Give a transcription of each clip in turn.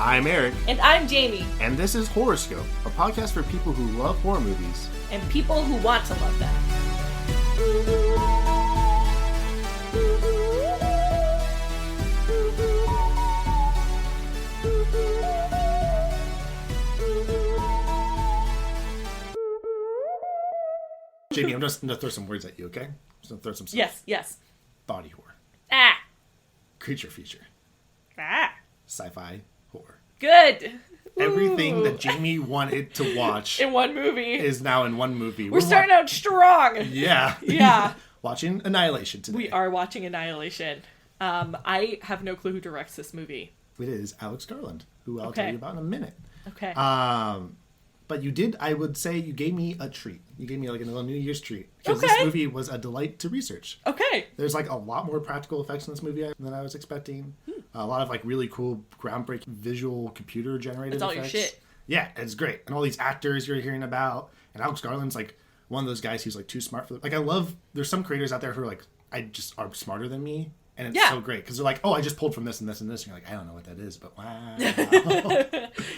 I'm Eric. And I'm Jaime. And this is Horrorscope, a podcast for people who love horror movies. And people who want to love them. Jaime, I'm just going to throw some words at you, okay? Just going to throw some stuff. Yes. Body horror. Ah. Creature feature. Ah. Sci-fi horror. Good. Everything that Jaime wanted to watch in one movie is now in one movie. We're starting out strong. Yeah. Yeah. Watching Annihilation today. We are watching Annihilation. I have no clue who directs this movie. It is Alex Garland, who I'll tell you about in a minute. Okay. But you did, I would say, you gave me a treat. You gave me like a little New Year's treat. Because this movie was a delight to research. Okay. There's like a lot more practical effects in this movie than I was expecting. A lot of like really cool, groundbreaking visual computer generated effects. It's all your shit. Yeah, it's great. And all these actors you're hearing about. And Alex Garland's like one of those guys who's like too smart for like, I love, there's some creators out there who are like, I just are smarter than me. And it's so great. Because they're like, oh, I just pulled from this and this and this. And you're like, I don't know what that is, but wow.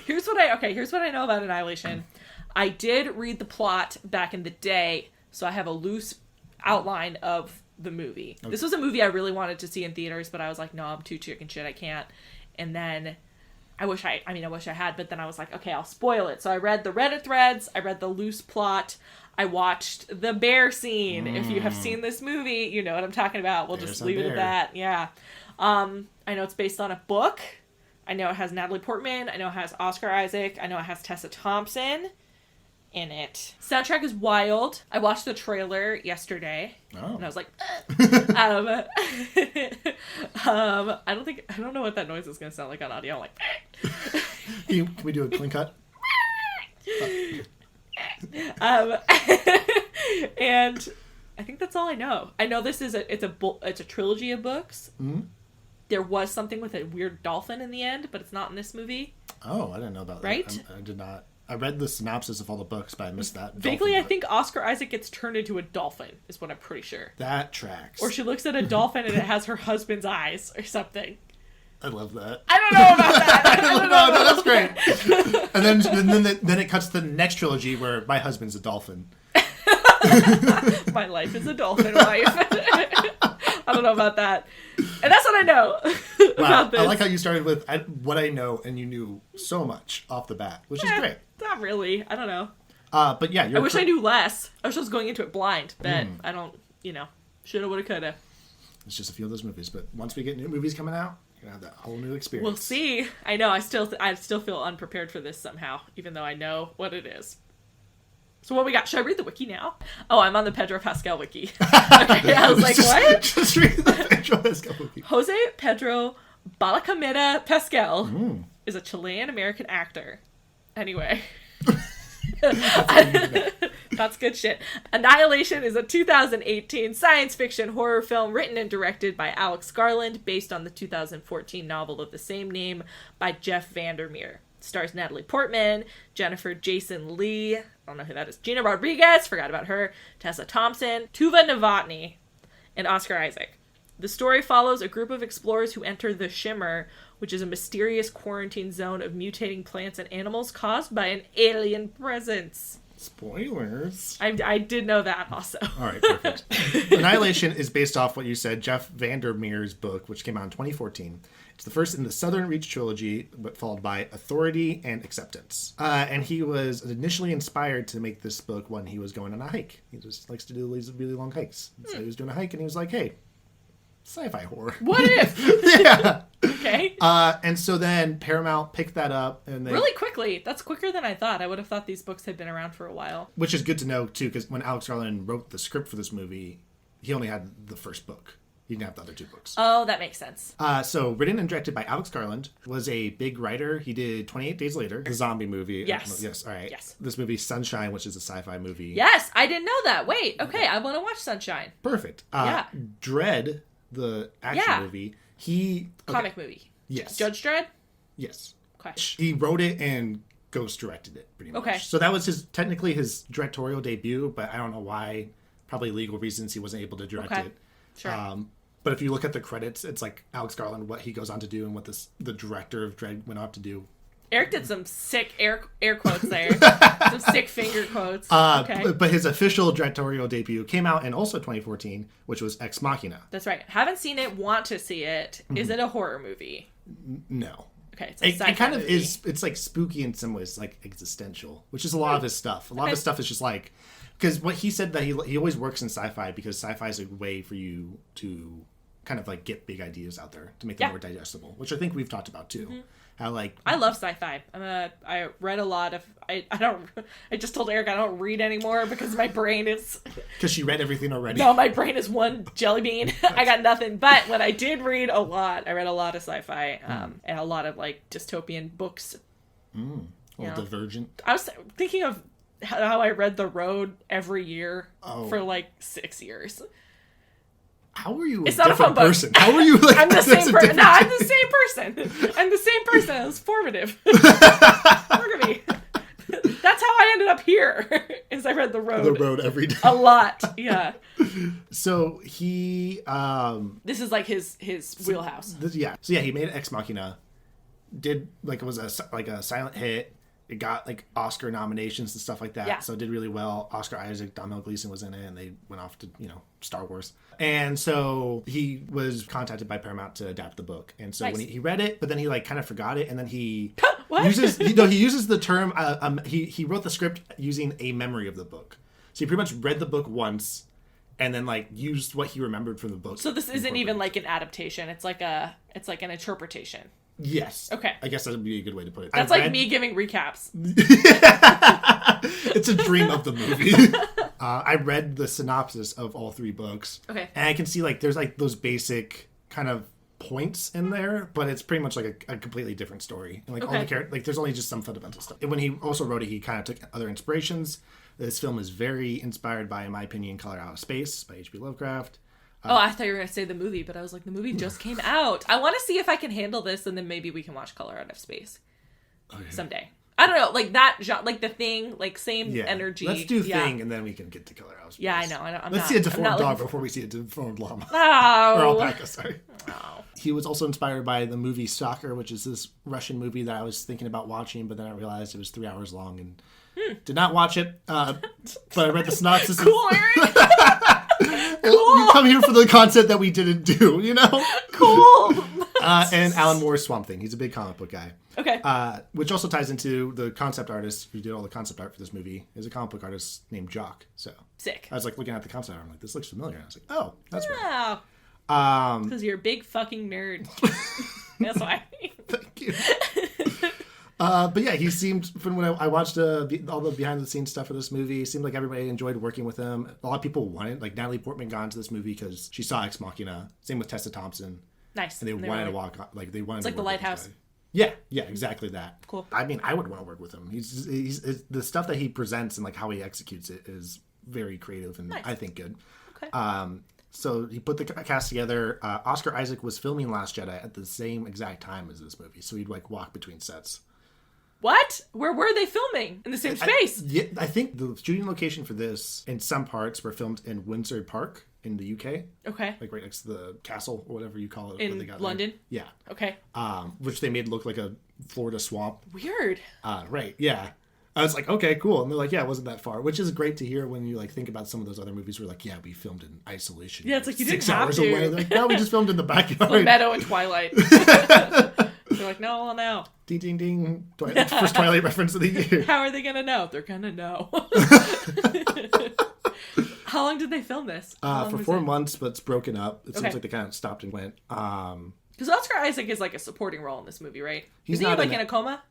Here's what I know about Annihilation. I did read the plot back in the day, so I have a loose outline of the movie. Okay. This was a movie I really wanted to see in theaters, but I was like, no, I'm too chicken shit, I can't. And then I wish I had, but then I was like, okay, I'll spoil it. So I read the Reddit threads, I read the loose plot, I watched the bear scene. If you have seen this movie, you know what I'm talking about. We'll just leave it at that. Yeah. I know it's based on a book. I know it has Natalie Portman. I know it has Oscar Isaac. I know it has Tessa Thompson in it. Soundtrack is wild. I watched the trailer yesterday. Oh. And I was like, I don't know what that noise is going to sound like on audio. I'm like, Can we do a clean cut? And I think that's all I know. I know this is it's a trilogy of books. Mm-hmm. There was something with a weird dolphin in the end, but it's not in this movie. Oh, I didn't know about that. Right? I did not. I read the synopsis of all the books, but I missed that. Vaguely, I think Oscar Isaac gets turned into a dolphin, is what I'm pretty sure. That tracks. Or she looks at a dolphin and it has her husband's eyes or something. I love that. I don't know about that. No, that's great. And then it cuts to the next trilogy where my husband's a dolphin. My life is a dolphin wife. I don't know about that. And that's what I know about this. I like how you started with what I know, and you knew so much off the bat, which is great. Not really. I don't know. But yeah, I wish I knew less. I was just going into it blind, but I don't, shoulda, woulda, coulda. It's just a few of those movies, but once we get new movies coming out, you're gonna have that whole new experience. We'll see. I know. I still feel unprepared for this somehow, even though I know what it is. So what we got? Should I read the wiki now? Oh, I'm on the Pedro Pascal wiki. Okay, I was like, what? Just read the Pedro Pascal wiki. Jose Pedro Balacameda Pascal is a Chilean-American actor. Anyway. That's good shit. Annihilation is a 2018 science fiction horror film written and directed by Alex Garland, based on the 2014 novel of the same name by Jeff Vandermeer. Stars Natalie Portman, Jennifer Jason Leigh, I don't know who that is, Gina Rodriguez, forgot about her, Tessa Thompson, Tuva Novotny, and Oscar Isaac. The story follows a group of explorers who enter the Shimmer, which is a mysterious quarantine zone of mutating plants and animals caused by an alien presence. Spoilers. I did know that also. All right, perfect. Annihilation is based off what you said, Jeff Vandermeer's book, which came out in 2014. It's the first in the Southern Reach trilogy, but followed by Authority and Acceptance. And he was initially inspired to make this book when he was going on a hike. He just likes to do these really long hikes. So he was doing a hike, and he was like, hey, sci-fi horror. What if? Yeah. Okay. And so then Paramount picked that up. And they... Really quickly. That's quicker than I thought. I would have thought these books had been around for a while. Which is good to know, too, because when Alex Garland wrote the script for this movie, he only had the first book. He didn't have the other two books. Oh, that makes sense. So, written and directed by Alex Garland, was a big writer. He did 28 Days Later, the zombie movie. Yes. Yes, all right. Yes. This movie, Sunshine, which is a sci-fi movie. Yes, I didn't know that. Wait, okay, I want to watch Sunshine. Perfect. Dread, the action movie. Comic movie. Yes. Judge Dredd? Yes. Okay. He wrote it and ghost directed it, pretty much. Okay. So that was technically his directorial debut, but I don't know why. Probably legal reasons he wasn't able to direct it. Sure. But if you look at the credits, it's like Alex Garland, what he goes on to do and what the director of Dread went on to do. Eric did some sick air quotes there. Some sick finger quotes. Okay. But his official directorial debut came out in also 2014, which was Ex Machina. That's right. Haven't seen it, want to see it. Mm-hmm. Is it a horror movie? No. Okay, it's a sci-fi it kind of movie. is. It's like spooky in some ways, like existential, which is a lot of his stuff. A lot of his stuff is just like, because what he said that he always works in sci-fi because sci-fi is a way for you to kind of like get big ideas out there to make them more digestible, which I think we've talked about too. Mm-hmm. How like I love sci-fi. I read a lot of. I just told Eric I don't read anymore because my brain is. Because she read everything already. No, my brain is one jelly bean. I got nothing. But when I did read a lot, I read a lot of sci-fi and a lot of like dystopian books. Divergent. I was thinking of how I read The Road every year for like 6 years. How are you it's a not different a fun person? book. How are you like... I'm the same person. No, I'm the same person. I'm the same person. It was formative. Look at me. That's how I ended up here, is I read The Road. The Road every day. A lot, yeah. So he... this is like his wheelhouse. So he made Ex Machina. Did, like, it was a silent hit. It got, like, Oscar nominations and stuff like that. Yeah. So it did really well. Oscar Isaac, Domhnall Gleeson was in it, and they went off to, Star Wars. And so he was contacted by Paramount to adapt the book. And so when he read it, but then he, like, kind of forgot it, and then he What? he uses the term, he wrote the script using a memory of the book. So he pretty much read the book once, and then, like, used what he remembered from the book. So this isn't even, like, an adaptation. It's like an interpretation. Yes. Okay. I guess that would be a good way to put it. That's like me giving recaps. It's a dream of the movie. I read the synopsis of all 3 books. Okay. And I can see, like, there's, like, those basic kind of points in there, but it's pretty much, like, a completely different story. And, like, all the characters, like, there's only just some fundamental stuff. And when he also wrote it, he kind of took other inspirations. This film is very inspired by, in my opinion, Color Out of Space by H.P. Lovecraft. I thought you were going to say the movie, but I was like, the movie just came out. I want to see if I can handle this, and then maybe we can watch Color Out of Space someday. I don't know, like that genre, like The Thing, like same energy. Let's do Thing, and then we can get to Color Out of Space. Yeah, I know. Let's see a deformed dog before we see a deformed llama. Oh. Or alpaca, sorry. Oh. He was also inspired by the movie Stalker, which is this Russian movie that I was thinking about watching, but then I realized it was 3 hours long and did not watch it. But I read the synopsis. Cool, Eric. You come here for the content that we didn't do, Cool. And Alan Moore's Swamp Thing. He's a big comic book guy. Okay. Which also ties into the concept artist who did all the concept art for this movie. Is a comic book artist named Jock. So sick. I was like looking at the concept art. I'm like, this looks familiar. And I was like, oh, that's right. Wow. Because you're a big fucking nerd. That's why. Thank you. But yeah, he seemed, from when I watched all the behind the scenes stuff for this movie, it seemed like everybody enjoyed working with him. A lot of people wanted, like Natalie Portman got into this movie because she saw Ex Machina. Same with Tessa Thompson. Nice. And they wanted to walk, like they wanted. It's to like The work with Lighthouse. this guy. Yeah, exactly that. Cool. I mean, I would want to work with him. He's the stuff that he presents and like how he executes it is very creative and I think good. Okay. So he put the cast together. Oscar Isaac was filming Last Jedi at the same exact time as this movie, so he'd like walk between sets. What? Where were they filming? In the same space? I think the shooting location for this, in some parts, were filmed in Windsor Park in the UK. Okay. Like right next to the castle, or whatever you call it. In London? There. Yeah. Okay. Which they made look like a Florida swamp. Weird. Right, yeah. I was like, okay, cool. And they're like, yeah, it wasn't that far. Which is great to hear when you like think about some of those other movies where like, yeah, we filmed in isolation. Yeah, it's like you 6 didn't have hours to. away. They're like, no, we just filmed in the backyard. Full Meadow and Twilight. They're like, no, well, now. Ding, ding, ding. First Twilight reference of the year. How are they going to know? They're going to know. How long did they film this? For 4 months, but it's broken up. It seems like they kind of stopped and went. Because Oscar Isaac is like a supporting role in this movie, right? He's Isn't not he like in a coma?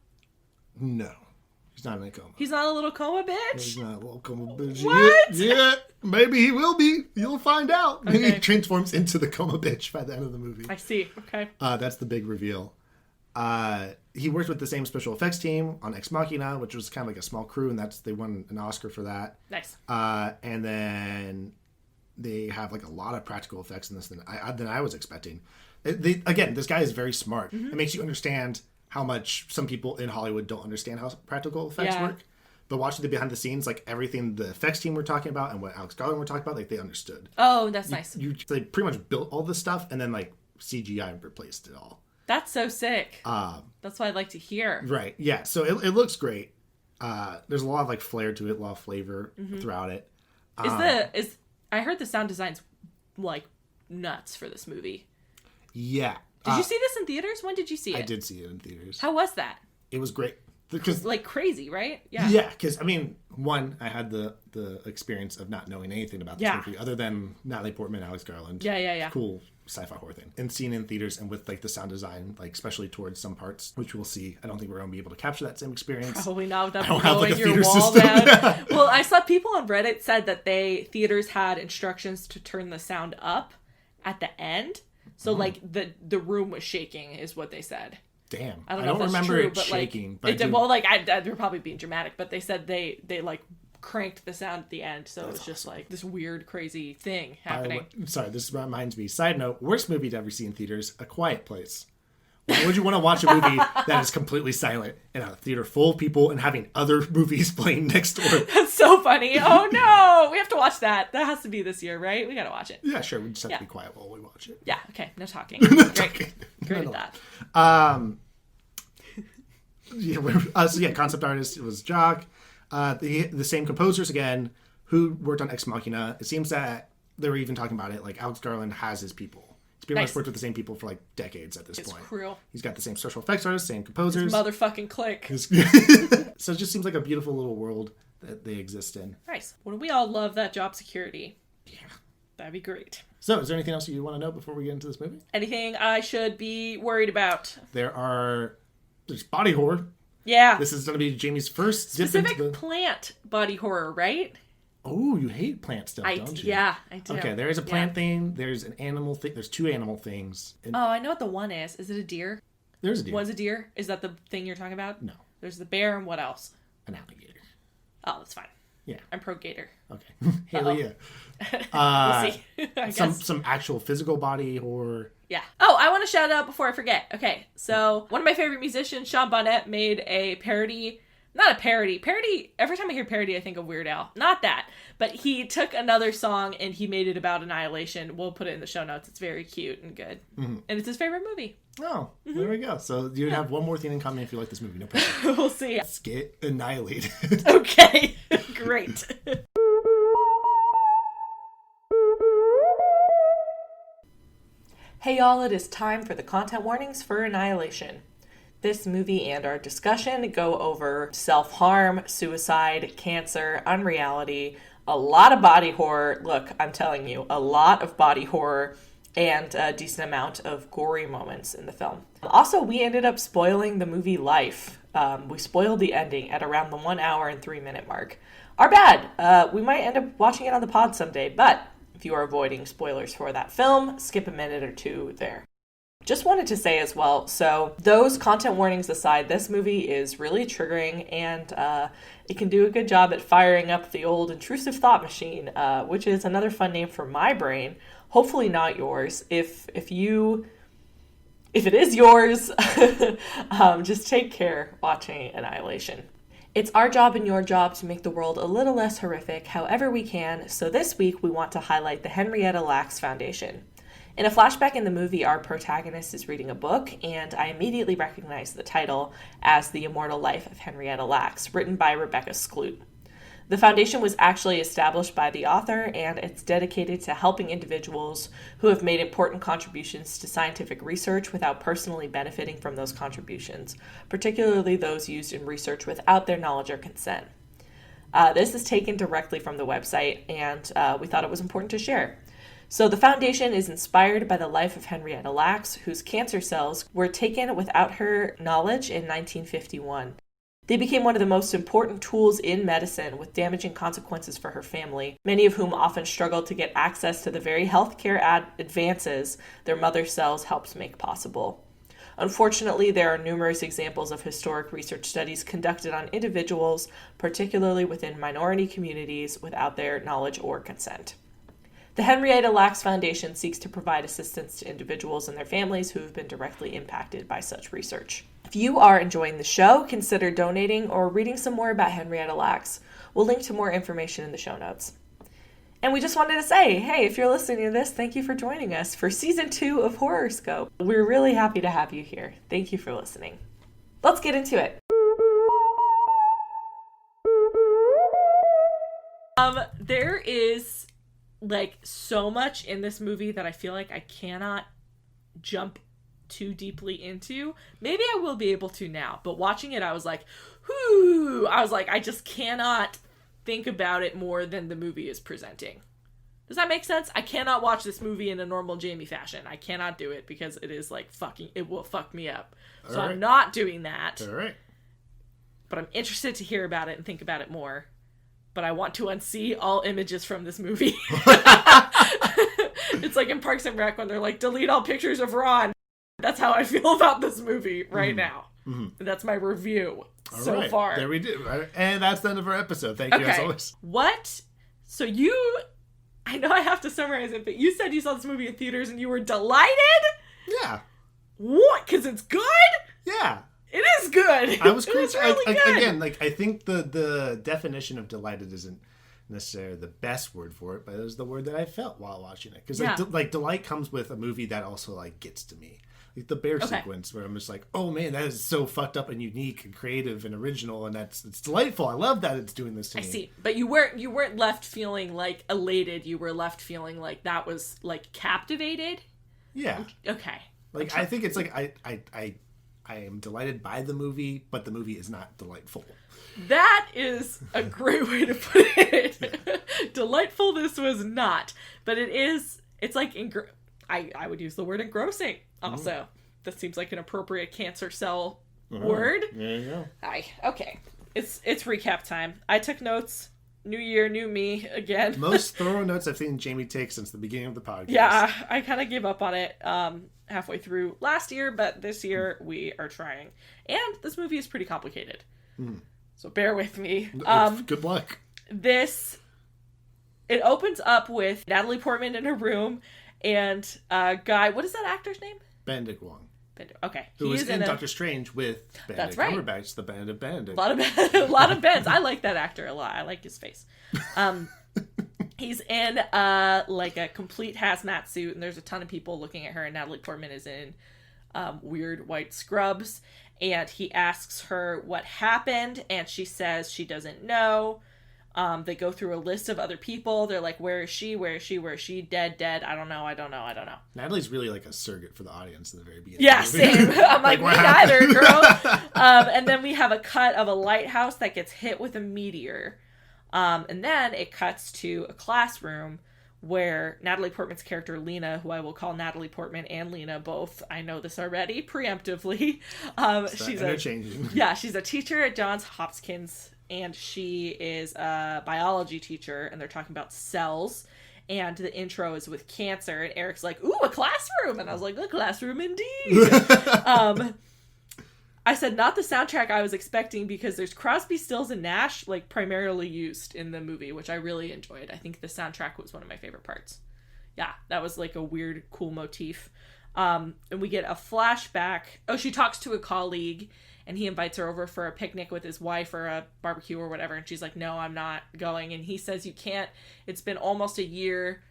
No. He's not in a coma. He's not a little coma bitch? He's not a little coma bitch. What? Yeah, maybe he will be. You'll find out. Maybe Okay. he transforms into the coma bitch by the end of the movie. I see. Okay. That's the big reveal. He worked with the same special effects team on Ex Machina, which was kind of like a small crew, and they won an Oscar for that. Nice. And then they have like a lot of practical effects in this than I was expecting. Again, this guy is very smart. Mm-hmm. It makes you understand how much some people in Hollywood don't understand how practical effects work. But watching the behind the scenes, like everything the effects team were talking about and what Alex Garland were talking about, like they understood. Oh, that's nice. They pretty much built all this stuff and then like CGI replaced it all. That's so sick. That's what I'd like to hear. Right. Yeah. So it looks great. There's a lot of like flair to it, a lot of flavor throughout it. I heard the sound design's like nuts for this movie. Yeah. Did you see this in theaters? When did you see it? I did see it in theaters. How was that? It was great. Because like crazy, right? Yeah. Yeah, because I mean, one, I had the experience of not knowing anything about this movie other than Natalie Portman, Alex Garland. Yeah. Cool sci-fi horror thing. And seeing it in theaters and with like the sound design, like especially towards some parts, which we'll see. I don't think we're going to be able to capture that same experience. Probably not without people going your wall down. Well, I saw people on Reddit said that theaters had instructions to turn the sound up at the end. So like the room was shaking is what they said. Damn. I don't remember true, it shaking. But they're probably being dramatic, but they said they like cranked the sound at the end, so it was just like this weird, crazy thing happening. Sorry, this reminds me. Side note, worst movie to ever see in theaters, A Quiet Place. Why would you want to watch a movie that is completely silent in a theater full of people and having other movies playing next door? That's so funny. Oh no, we have to watch that. That has to be this year, right? We gotta watch it. Yeah, sure. We just have to be quiet while we watch it. Yeah. Okay. No talking. Great. Great at that. Concept artist was Jock. The same composers again who worked on Ex Machina. It seems that they were even talking about it. Like Alex Garland has his people. He's pretty much worked with the same people for like decades at this point. It's cruel. He's got the same special effects artists, same composers. His motherfucking clique. So it just seems like a beautiful little world that they exist in. Nice. Wouldn't we all love that job security? Yeah. That'd be great. So, is there anything else you want to know before we get into this movie? Anything I should be worried about? There's body horror. Yeah. This is going to be Jamie's first specific plant body horror, right? Oh, you hate plant stuff, don't you? Yeah, I do. Okay, there is a plant thing. There's an animal thing. There's two animal things. I know what the one is. Is it a deer? There's a deer. One's a deer? Is that the thing you're talking about? No. There's the bear and what else? An alligator. Oh, that's fine. Yeah. I'm pro gator. Okay. Hell yeah. We'll see. I guess. Some actual physical body horror. Yeah. Oh, I want to shout out before I forget. Okay, so one of my favorite musicians, Sean Bonnet, made a parody. Not a parody. Parody, every time I hear parody, I think of Weird Al. Not that. But he took another song and he made it about Annihilation. We'll put it in the show notes. It's very cute and good. Mm-hmm. And it's his favorite movie. Oh, there we go. So you have one more thing in common if you like this movie. No problem. We'll see. Let's get annihilated. Okay. Great. Hey y'all, it is time for the content warnings for Annihilation. This movie and our discussion go over self-harm, suicide, cancer, unreality, a lot of body horror. Look, I'm telling you, a lot of body horror and a decent amount of gory moments in the film. Also, we ended up spoiling the movie Life. We spoiled the ending at around the 1 hour and 3 minute mark. Our bad. We might end up watching it on the pod someday, but if you are avoiding spoilers for that film, skip a minute or two there. Just wanted to say as well, so those content warnings aside, this movie is really triggering and it can do a good job at firing up the old intrusive thought machine, which is another fun name for my brain. Hopefully not yours. If it is yours, just take care watching Annihilation. It's our job and your job to make the world a little less horrific however we can, so this week we want to highlight the Henrietta Lacks Foundation. In a flashback in the movie, our protagonist is reading a book, and I immediately recognize the title as The Immortal Life of Henrietta Lacks, written by Rebecca Skloot. The foundation was actually established by the author, and it's dedicated to helping individuals who have made important contributions to scientific research without personally benefiting from those contributions, particularly those used in research without their knowledge or consent. This is taken directly from the website, and we thought it was important to share. So the foundation is inspired by the life of Henrietta Lacks, whose cancer cells were taken without her knowledge in 1951. They became one of the most important tools in medicine, with damaging consequences for her family, many of whom often struggled to get access to the very healthcare advances their mother cells helped make possible. Unfortunately, there are numerous examples of historic research studies conducted on individuals, particularly within minority communities, without their knowledge or consent. The Henrietta Lacks Foundation seeks to provide assistance to individuals and their families who have been directly impacted by such research. If you are enjoying the show, consider donating or reading some more about Henrietta Lacks. We'll link to more information in the show notes. And we just wanted to say, hey, if you're listening to this, thank you for joining us for season 2 of Horrorscope. We're really happy to have you here. Thank you for listening. Let's get into it. There is like so much in this movie that I feel like I cannot jump too deeply into. Maybe I will be able to now, but watching it I was like, whoo, I just cannot think about it more than the movie is presenting. Does that make sense? I cannot watch this movie in a normal Jaime fashion. I cannot do it because it is like it will fuck me up. So right. I'm not doing that. All right. But I'm interested to hear about it and think about it more. But I want to unsee all images from this movie. It's like in Parks and Rec when they're like, delete all pictures of Ron. That's how I feel about this movie right now. Mm-hmm. That's my review so far. There we do. And that's the end of our episode. Thank you as always. What? So I know I have to summarize it, but you said you saw this movie in theaters and you were delighted? Yeah. What? Because it's good? Yeah. It is good. I was crazy. It's really good. Again, like I think the definition of delighted isn't necessarily the best word for it, but it was the word that I felt while watching it. Because like delight comes with a movie that also like gets to me. Like the bear sequence where I'm just like, oh man, that is so fucked up and unique and creative and original, and it's delightful. I love that it's doing this to me. I see, but you weren't left feeling like elated. You were left feeling like that was like captivated. Yeah. Okay. Like I think it's like I am delighted by the movie, but the movie is not delightful. That is a great way to put it. Delightful this was not, but it is. It's like I would use the word engrossing. Also, that seems like an appropriate cancer cell word. There you go. Okay. It's recap time. I took notes. New year, new me again. Most thorough notes I've seen Jaime take since the beginning of the podcast. Yeah, I kind of gave up on it halfway through last year, but this year we are trying. And this movie is pretty complicated. So bear with me. Good luck. It opens up with Natalie Portman in her room and a guy, what is that actor's name? Benedict Wong. Okay. Who was in Doctor Strange with Benedict Cumberbatch, the Band of Benedict. A lot of Bens. I like that actor a lot. I like his face. He's in like a complete hazmat suit, and there's a ton of people looking at her, and Natalie Portman is in weird white scrubs, and he asks her what happened, and she says she doesn't know. They go through a list of other people. They're like, where is she? Where is she? Where is she? Dead. I don't know. Natalie's really like a surrogate for the audience in the very beginning. Yeah, same. I'm like, me neither, girl. And then we have a cut of a lighthouse that gets hit with a meteor. And then it cuts to a classroom where Natalie Portman's character, Lena, who I will call Natalie Portman and Lena both, I know this already, preemptively. She's a teacher at Johns Hopkins. And she is a biology teacher, and they're talking about cells. And the intro is with cancer, and Eric's like, ooh, a classroom! And I was like, a classroom indeed! I said, not the soundtrack I was expecting, because there's Crosby, Stills, and Nash, like, primarily used in the movie, which I really enjoyed. I think the soundtrack was one of my favorite parts. Yeah, that was, like, a weird, cool motif. And we get a flashback. Oh, she talks to a colleague, and he invites her over for a picnic with his wife or a barbecue or whatever. And she's like, no, I'm not going. And he says, you can't, it's been almost a year.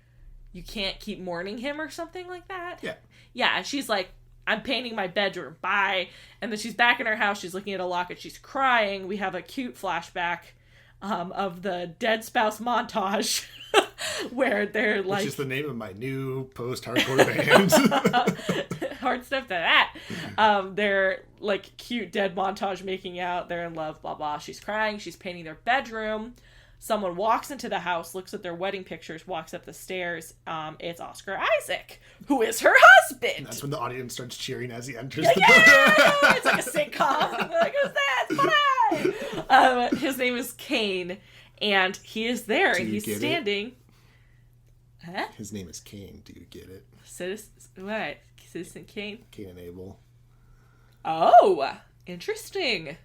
You can't keep mourning him or something like that. Yeah. Yeah. And she's like, I'm painting my bedroom. Bye. And then she's back in her house. She's looking at a locket. She's crying. We have a cute flashback of the dead spouse montage where they're like... Which is the name of my new post-hardcore band. Hard stuff to that. They're like cute dead montage making out. They're in love, blah, blah. She's crying. She's painting their bedroom. Someone walks into the house, looks at their wedding pictures, walks up the stairs. It's Oscar Isaac, who is her husband. And that's when the audience starts cheering as he enters the door. It's like a sitcom. They're like, who's that? His name is Kane, and he is there, and he's standing. Huh? His name is Kane. Do you get it? What? Citizen Kane? Cain and Abel. Oh, interesting.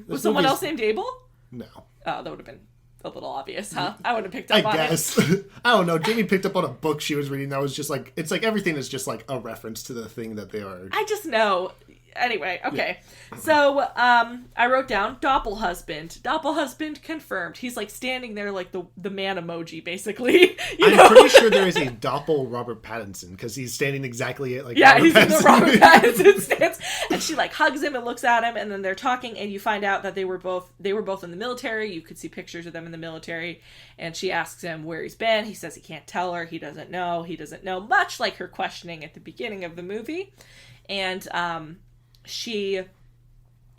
Was someone else named Abel? No. Oh, that would have been a little obvious, huh? I would have picked up on it. I guess. I don't know. Jamie picked up on a book she was reading that was just like, it's like everything is just like a reference to the thing that they are. I just know. Anyway, okay. Yeah. So, I wrote down Doppelhusband. Doppelhusband confirmed. He's like standing there like the man emoji, basically. I'm pretty sure there is a Doppel Robert Pattinson because he's standing exactly like Robert Pattinson. In the Robert Pattinson stance. And she like hugs him and looks at him, and then they're talking, and you find out that they were both in the military. You could see pictures of them in the military, and she asks him where he's been. He says he can't tell her. He doesn't know, much like her questioning at the beginning of the movie. And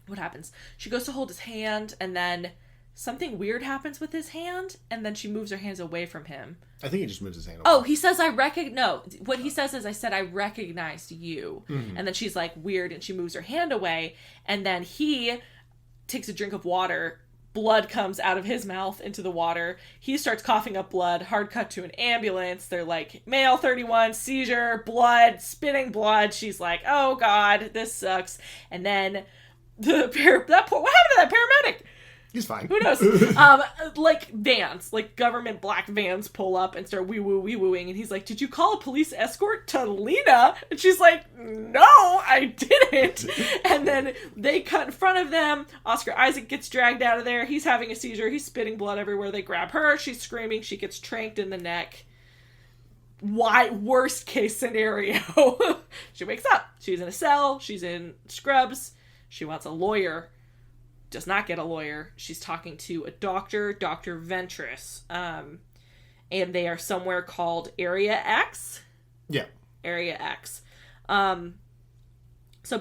what happens? She goes to hold his hand, and then something weird happens with his hand, and then she moves her hands away from him. I think he just moves his hand away. Oh, he says, no. What he says is, I said, I recognized you. Mm-hmm. And then she's like, weird, and she moves her hand away, and then he takes a drink of water. Blood comes out of his mouth into the water. He starts coughing up blood. Hard cut to an ambulance. They're like, male 31, seizure, blood, spitting blood. She's like, oh God, this sucks. And then what happened to that paramedic? He's fine. Who knows? Like vans, like government black vans pull up and start wee-wooing. And he's like, did you call a police escort to Lena? And she's like, no, I didn't. And then they cut in front of them. Oscar Isaac gets dragged out of there. He's having a seizure. He's spitting blood everywhere. They grab her. She's screaming. She gets tranked in the neck. Why? Worst case scenario. She wakes up. She's in a cell. She's in scrubs. She wants a lawyer. Does not get a lawyer. She's talking to a doctor, Dr. Ventress. And they are somewhere called Area X. Yeah. Area X. So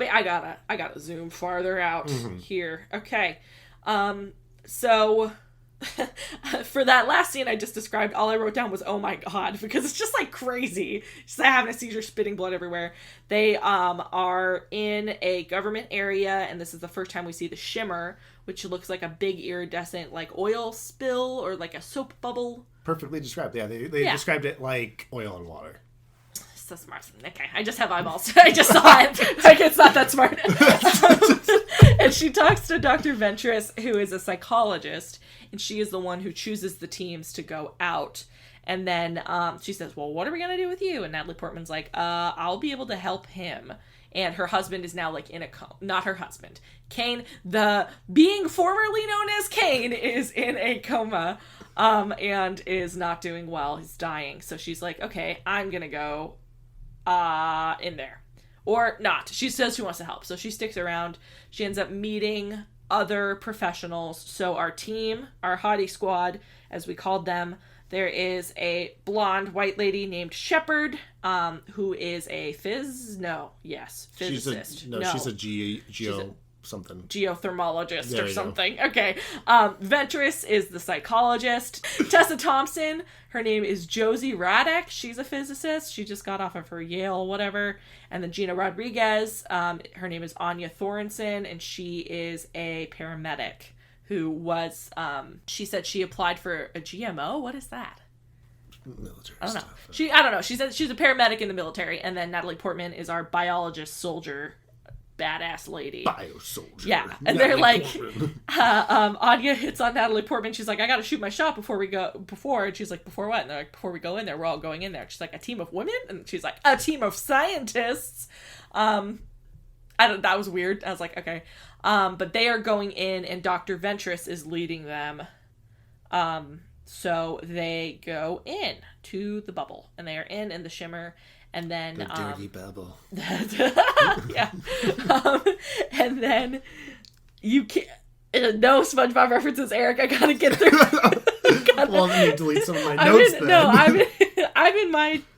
I gotta zoom farther out here. Okay. So for that last scene I just described, all I wrote down was, oh my God, because it's just like crazy. She's having a seizure, spitting blood everywhere. They are in a government area, and this is the first time we see the shimmer, which looks like a big iridescent like oil spill or like a soap bubble. Perfectly described. Yeah, they described it like oil and water. So smart. Okay, I just have eyeballs. I just saw it. Like, it's not that smart. And she talks to Dr. Ventress, who is a psychologist, and she is the one who chooses the teams to go out. And then she says, well, what are we going to do with you? And Natalie Portman's like, I'll be able to help him. And her husband is now, like, in a coma. Not her husband. Kane, the being formerly known as Kane, is in a coma and is not doing well. He's dying. So she's like, okay, I'm going to go in there. Or not. She says she wants to help. So she sticks around. She ends up meeting other professionals. So our team, our hottie squad, as we called them, there is a blonde white lady named Shepard, who is a physicist. She's a geo something. Geothermologist or something. Go. Okay. Ventress is the psychologist. Tessa Thompson, her name is Josie Radek. She's a physicist. She just got off of her Yale whatever. And then Gina Rodriguez, her name is Anya Thorensen, and she is a paramedic who was, she said she applied for a GMO. What is that? Military I don't know. stuff. I don't know. She said she's a paramedic in the military. And then Natalie Portman is our biologist soldier badass lady. Bio-soldier. Yeah. And they're like, Anya hits on Natalie Portman. She's like, I gotta shoot my shot before we go. And she's like, before what? And they're like, before we go in there, we're all going in there. She's like, a team of women? And she's like, a team of scientists. That was weird. I was like, okay. But they are going in, and Dr. Ventress is leading them. So they go in to the bubble, and they are in the shimmer, and then the dirty bubble. Yeah. And then you can't. No SpongeBob references, Eric. I gotta get through. Well, let me delete some of my notes then. No, I'm in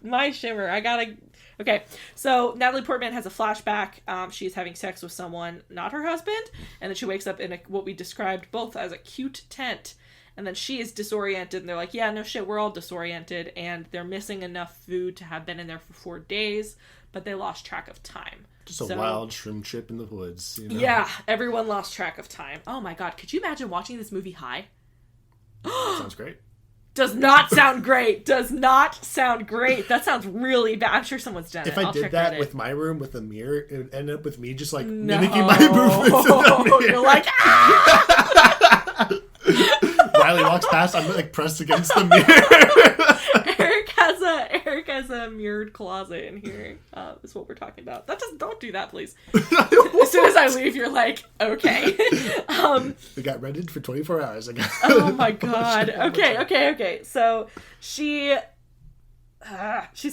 my shimmer. I gotta. Okay, so Natalie Portman has a flashback. She's having sex with someone, not her husband, and then she wakes up in what we described both as a cute tent. And then she is disoriented, and they're like, yeah, no shit, we're all disoriented, and they're missing enough food to have been in there for 4 days, but they lost track of time. Just a wild shroom trip in the woods, you know? Yeah, everyone lost track of time. Oh my God, could you imagine watching this movie high? Sounds great. Does not sound great. Does not sound great. That sounds really bad. I'm sure someone's done it. If I did that with my room with a mirror, it would end up with me just like mimicking my movements in the mirror. You're like, ah! Riley walks past, I'm like pressed against the mirror. Eric Eric has a mirrored closet in here. Is what we're talking about. Don't do that, please. As soon as I leave, you're like, okay. We got rented for 24 hours. Oh my god. Okay. So she's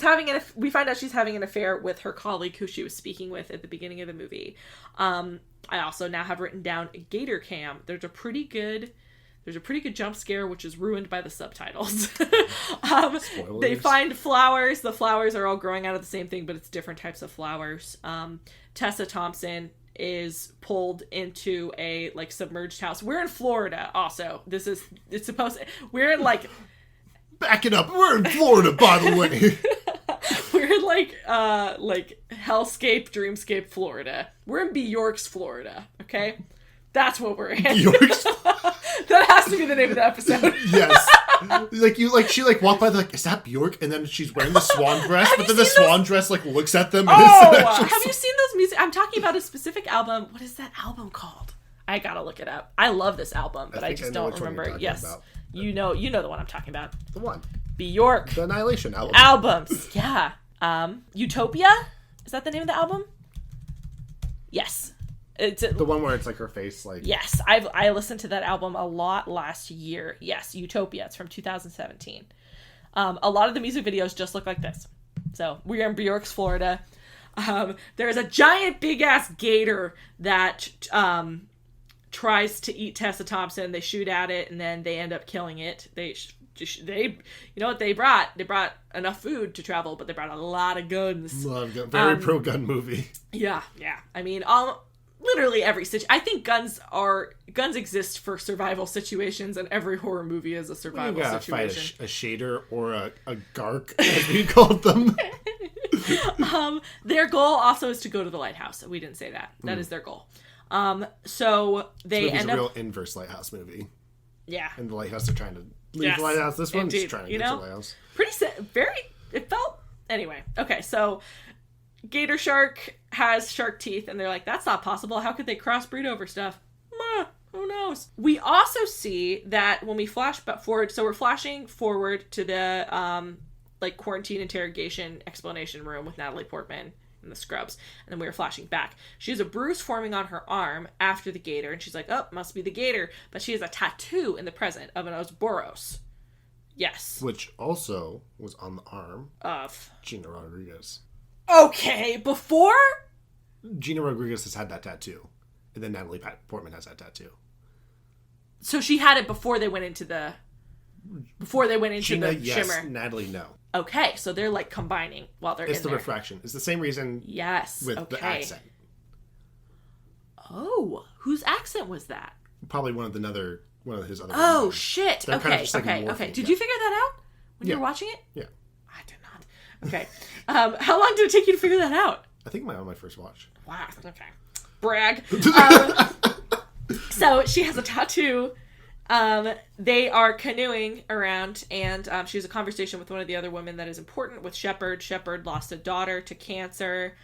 having we find out she's having an affair with her colleague who she was speaking with at the beginning of the movie. I also now have written down a gator cam. There's a pretty good jump scare, which is ruined by the subtitles. They find flowers. The flowers are all growing out of the same thing, but it's different types of flowers. Tessa Thompson is pulled into a submerged house. We're in Florida also. We're in back it up. We're in Florida, by the way. We're in hellscape, dreamscape Florida. We're in Björk's Florida, okay? That's what we're in. Björk's? That has to be the name of the episode. Yes. She walked by, is that Björk? And then she's wearing the swan dress, but then the swan dress looks at them. And have you seen those music? I'm talking about a specific album. What is that album called? I gotta look it up. I love this album, but I just don't remember. Yes. About. You know the one I'm talking about. The one. Björk. The Annihilation album. Albums. Yeah. Utopia? Is that the name of the album? Yes. It's the one where it's her face Yes, I listened to that album a lot last year. Yes, Utopia. It's from 2017. A lot of the music videos just look like this. So we're in Björk's Florida. There's a giant big ass gator that tries to eat Tessa Thompson. They shoot at it and then they end up killing it. They you know what they brought? They brought enough food to travel, but they brought a lot of guns. Very pro gun movie. Yeah. I mean, literally every I think guns exist for survival situations, and every horror movie is a survival situation. Fight a shader or a gark, as we called them. Their goal also is to go to the lighthouse. We didn't say that. That is their goal. So they end up... It's a real inverse lighthouse movie. Yeah. And the lighthouse are trying to leave the lighthouse. This one's trying to get to the lighthouse. It felt... Anyway. Okay, so... Gator shark has shark teeth, and they're like, that's not possible. How could they crossbreed over stuff? Who knows? We also see that when we flash forward, so we're flashing forward to the quarantine interrogation explanation room with Natalie Portman and the scrubs, and then we were flashing back. She has a bruise forming on her arm after the gator, and she's like, oh, must be the gator, but she has a tattoo in the present of an Ouroboros. Yes. Which also was on the arm of Gina Rodriguez. Okay, before? Gina Rodriguez has had that tattoo. And then Natalie Portman has that tattoo. So she had it before they went into the... Gina, yes. Shimmer. Natalie, no. Okay, so they're combining while they're in there. It's the refraction. It's the same reason with the accent. Oh, whose accent was that? Probably one of his other... Oh, shit. Okay. Did you figure that out when you were watching it? Yeah. I did not. Okay. How long did it take you to figure that out? I think on my first watch. Wow. Okay. Brag. So she has a tattoo. They are canoeing around, and she has a conversation with one of the other women that is important with Shepard. Shepard lost a daughter to cancer.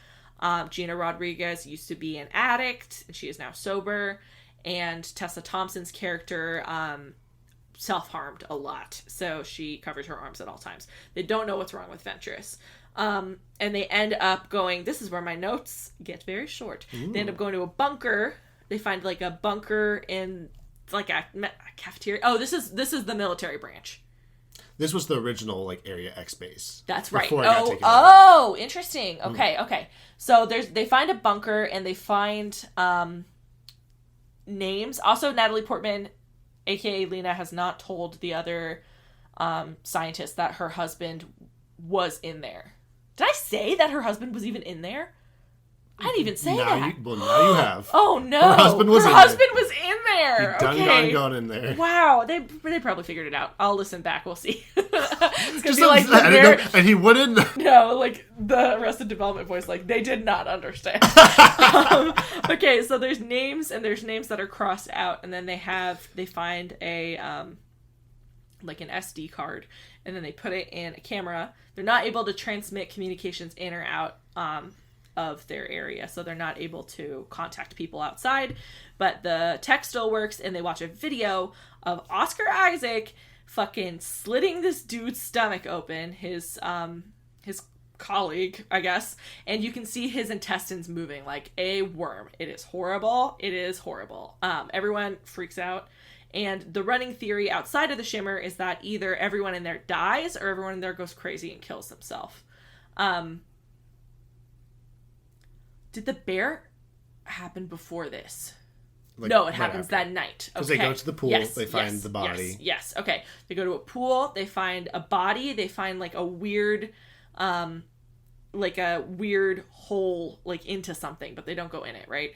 Gina Rodriguez used to be an addict, and she is now sober. And Tessa Thompson's character self-harmed a lot, so she covers her arms at all times. They don't know what's wrong with Ventress. And they end up going, this is where my notes get very short. Ooh. They end up going to a bunker. They find a bunker in a cafeteria. Oh, this is the military branch. This was the original Area X base. That's right. Oh, interesting. Okay. So they find a bunker, and they find names. Also, Natalie Portman, aka Lena, has not told the other scientists that her husband was in there. Did I say that her husband was even in there? I didn't even say that. Now you have. Oh no! Her husband was in there. He gone in there. Wow, they probably figured it out. I'll listen back. We'll see. It's gonna be and he wouldn't. No, the Arrested Development voice. They did not understand. Okay, so there's names that are crossed out, and then they find a an SD card, and then they put it in a camera. They're not able to transmit communications in or out of their area, so they're not able to contact people outside, but the tech still works, and they watch a video of Oscar Isaac fucking slitting this dude's stomach open, his colleague, I guess, and you can see his intestines moving like a worm. It is horrible. It is horrible. Everyone freaks out. And the running theory outside of the Shimmer is that either everyone in there dies or everyone in there goes crazy and kills themselves. Did the bear happen before this? Like, no, it happens that night. Because they go to the pool, they find the body. Yes, okay. They go to a pool, they find a body, they find like a weird hole like into something, but they don't go in it, right?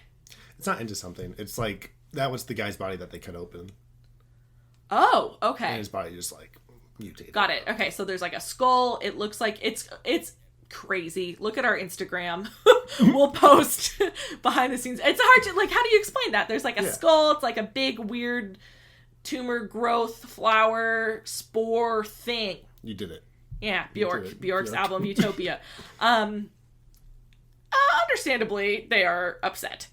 It's not into something. It's like, that was the guy's body that they cut open. Oh, okay. And his body just like mutated. Got it. Okay, so there's like a skull. It looks like it's crazy. Look at our Instagram. We'll post behind the scenes. It's hard to, like, how do you explain that? There's like a skull. It's like a big weird tumor growth flower spore thing. You did it. Yeah, Björk's album Utopia. Understandably, they are upset.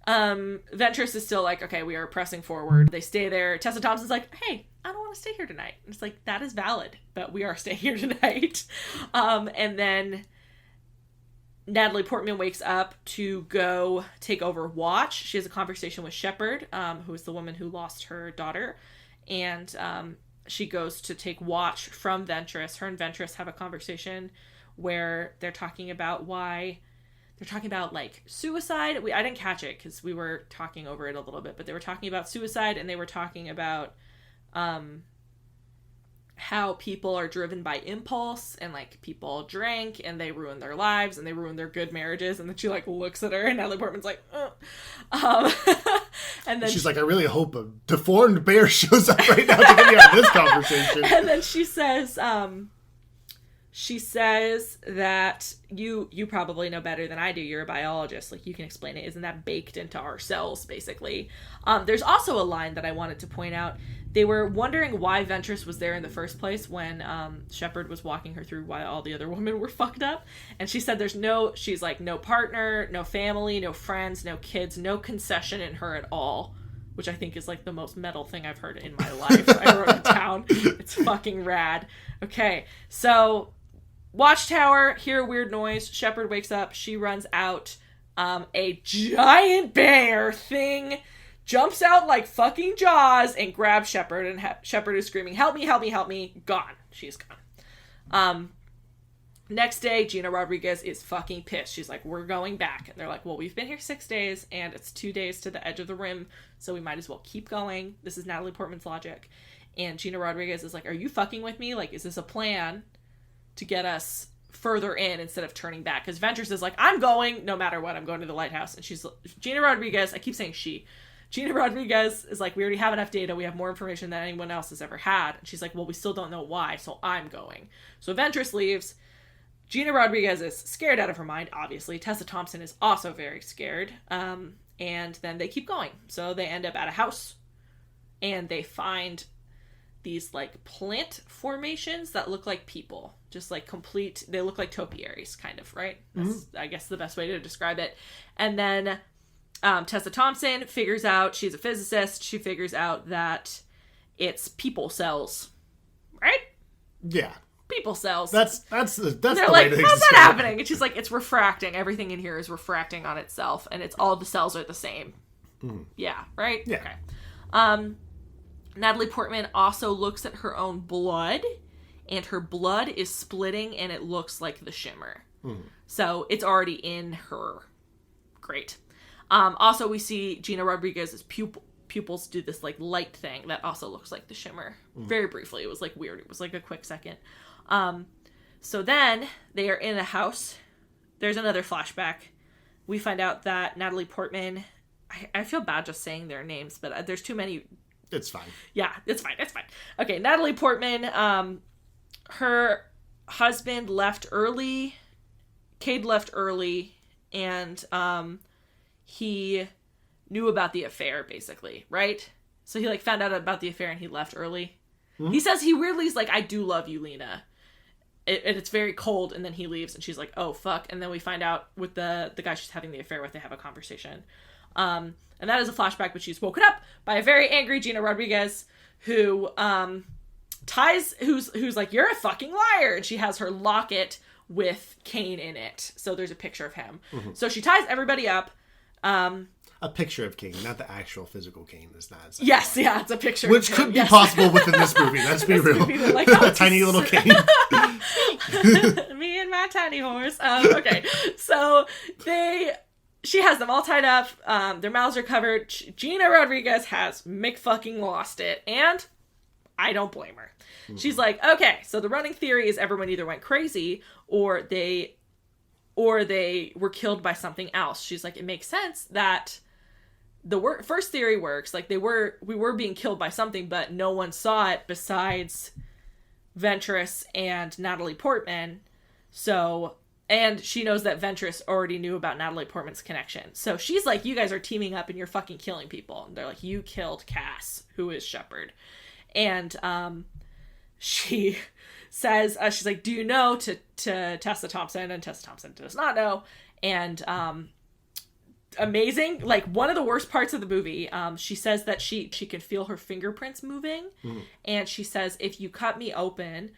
Ventress is still like, okay, we are pressing forward. They stay there. Tessa Thompson's like, hey, I don't want to stay here tonight. And it's like, that is valid, but we are staying here tonight. And then Natalie Portman wakes up to go take over watch. She has a conversation with Shepard, who is the woman who lost her daughter. And she goes to take watch from Ventress. Her and Ventress have a conversation where they're talking about like suicide. I didn't catch it because we were talking over it a little bit, but they were talking about suicide, and they were talking about how people are driven by impulse, and like people drink and they ruin their lives and they ruin their good marriages. And then she like looks at her, and Natalie Portman's like, and then she's like, I really hope a deformed bear shows up right now to get me out of this conversation. And then she says that you probably know better than I do. You're a biologist. Like, you can explain it. Isn't that baked into our cells, basically? There's also a line that I wanted to point out. They were wondering why Ventress was there in the first place when Shepard was walking her through why all the other women were fucked up. And she said she's like, no partner, no family, no friends, no kids, no concession in her at all. Which I think is like the most metal thing I've heard in my life. I wrote it down. It's fucking rad. Okay, so Watchtower, hear a weird noise. Shepard wakes up. She runs out. A giant bear thing jumps out like fucking Jaws and grabs Shepard. And Shepard is screaming, help me, help me, help me. Gone. She's gone. Next day, Gina Rodriguez is fucking pissed. She's like, we're going back. And they're like, well, we've been here 6 days and it's 2 days to the edge of the rim, so we might as well keep going. This is Natalie Portman's logic. And Gina Rodriguez is like, are you fucking with me? Like, is this a plan to get us further in instead of turning back? Because Ventress is like, I'm going no matter what. I'm going to the lighthouse. And Gina Rodriguez, I keep saying she. Gina Rodriguez is like, we already have enough data. We have more information than anyone else has ever had. And she's like, well, we still don't know why, so I'm going. So Ventress leaves. Gina Rodriguez is scared out of her mind, obviously. Tessa Thompson is also very scared. And then they keep going. So they end up at a house. And they find these, like, plant formations that look like people. Just, like, they look like topiaries, kind of, right? That's, I guess, the best way to describe it. And then Tessa Thompson figures out, she's a physicist, she figures out that it's people cells. Right? Yeah. People cells. That's they're the like, way to how's that describe happening? And she's like, it's refracting. Everything in here is refracting on itself, and it's all the cells are the same. Yeah, right? Yeah. Okay. Natalie Portman also looks at her own blood, and her blood is splitting, and it looks like the Shimmer. So it's already in her. Great. Also, we see Gina Rodriguez's pupils do this like light thing that also looks like the Shimmer. Very briefly. It was like weird. It was like a quick second. So then they are in a house. There's another flashback. We find out that Natalie Portman, I feel bad just saying their names, but there's too many. It's fine. Yeah, it's fine. It's fine. Okay, Natalie Portman, her husband left early. Cade left early, and he knew about the affair, basically, right? So he, like, found out about the affair and he left early. He says he weirdly is like, I do love you, Lena. It's very cold, and then he leaves, and she's like, oh, fuck. And then we find out with the guy she's having the affair with, they have a conversation. And that is a flashback, but she's woken up by a very angry Gina Rodriguez, who ties, who's like, you're a fucking liar. And she has her locket with Kane in it. So there's a picture of him. Mm-hmm. So she ties everybody up. A picture of Kane, not the actual physical Kane. Is not. Yes, yeah, it's a picture. Which of could be possible within this movie. Let's be real. Like, a tiny little Kane. Me and my tiny horse. Okay, so she has them all tied up. Their mouths are covered. Gina Rodriguez has fucking lost it, and I don't blame her. Mm-hmm. She's like, okay, so the running theory is everyone either went crazy or they were killed by something else. She's like, it makes sense that the first theory works. Like, we were being killed by something, but no one saw it besides Ventress and Natalie Portman. So, and she knows that Ventress already knew about Natalie Portman's connection. So she's like, you guys are teaming up and you're fucking killing people. And they're like, you killed Cass, who is Shepard. And she says, she's like, do you know to Tessa Thompson? And Tessa Thompson does not know. And amazing, like, one of the worst parts of the movie, she says that she can feel her fingerprints moving. Mm-hmm. And she says, if you cut me open,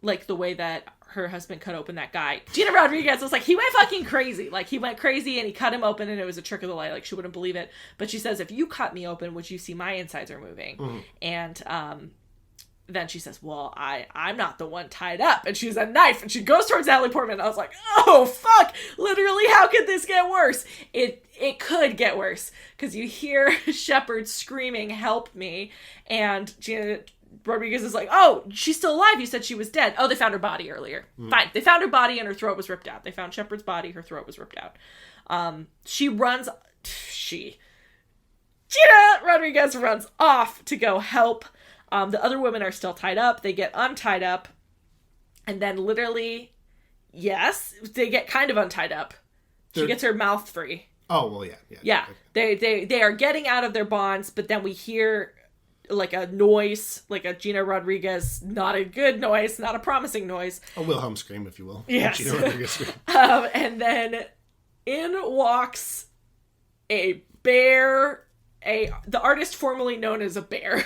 like the way that her husband cut open that guy, Gina Rodriguez was like, he went fucking crazy. Like, he went crazy and he cut him open and it was a trick of the light. Like, she wouldn't believe it. But she says, if you cut me open, would you see my insides are moving? Mm-hmm. And then she says, well, I'm not the one tied up. And she's a knife. And she goes towards Natalie Portman. I was like, oh, fuck. Literally, how could this get worse? It could get worse. Because you hear Shepard screaming, help me. And Gina Rodriguez is like, oh, she's still alive. You said she was dead. Oh, they found her body earlier. Mm. Fine. They found her body and her throat was ripped out. They found Shepard's body. Her throat was ripped out. Gina Rodriguez runs off to go help. The other women are still tied up. They get untied up. And then literally, yes, they get kind of untied up. She gets her mouth free. Oh, well, yeah. Yeah. Okay. They are getting out of their bonds, but then we hear like a noise, like a Gina Rodriguez, not a good noise, not a promising noise. A Wilhelm scream, if you will. Yes. Gina Rodriguez scream. And then in walks a bear, the artist formerly known as a bear.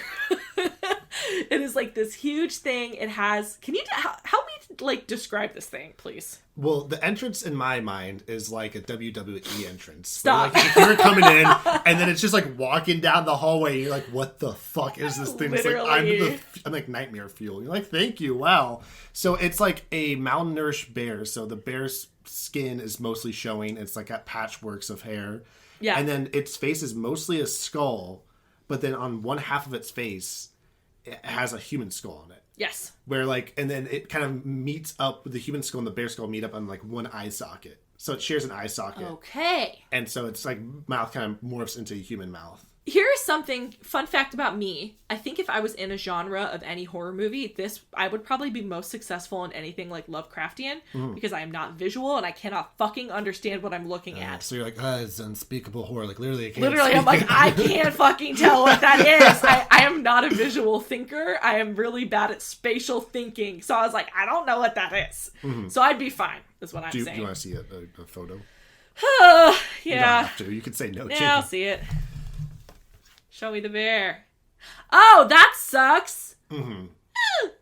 It is like this huge thing. It has, can you help me like describe this thing, please? Well, the entrance in my mind is like a WWE entrance. Stop. Like, if you're coming in and then it's just like walking down the hallway, you're like, what the fuck is this thing? Literally. It's like, I'm like nightmare fuel. You're like, thank you, wow. So it's like a malnourished bear. So the bear's skin is mostly showing. It's like got patchworks of hair. Yeah. And then its face is mostly a skull, but then on one half of its face, it has a human skull on it. Yes. Where like, and then it kind of meets up with the human skull and the bear skull meet up on like one eye socket. So it shares an eye socket. Okay. And so it's like mouth kind of morphs into a human mouth. Here's something, fun fact about me. I think if I was in a genre of any horror movie, I would probably be most successful in anything like Lovecraftian, because I am not visual and I cannot fucking understand what I'm looking at. So you're like, it's unspeakable horror. Like literally, I'm like, I can't fucking tell what that is. I am not a visual thinker. I am really bad at spatial thinking. So I was like, I don't know what that is. Mm-hmm. So I'd be fine, is what I'm saying. Do you want to see a photo? Yeah. You don't have to. You can say no. Yeah, I'll see it. Show me the bear. Oh, that sucks. Mm-hmm.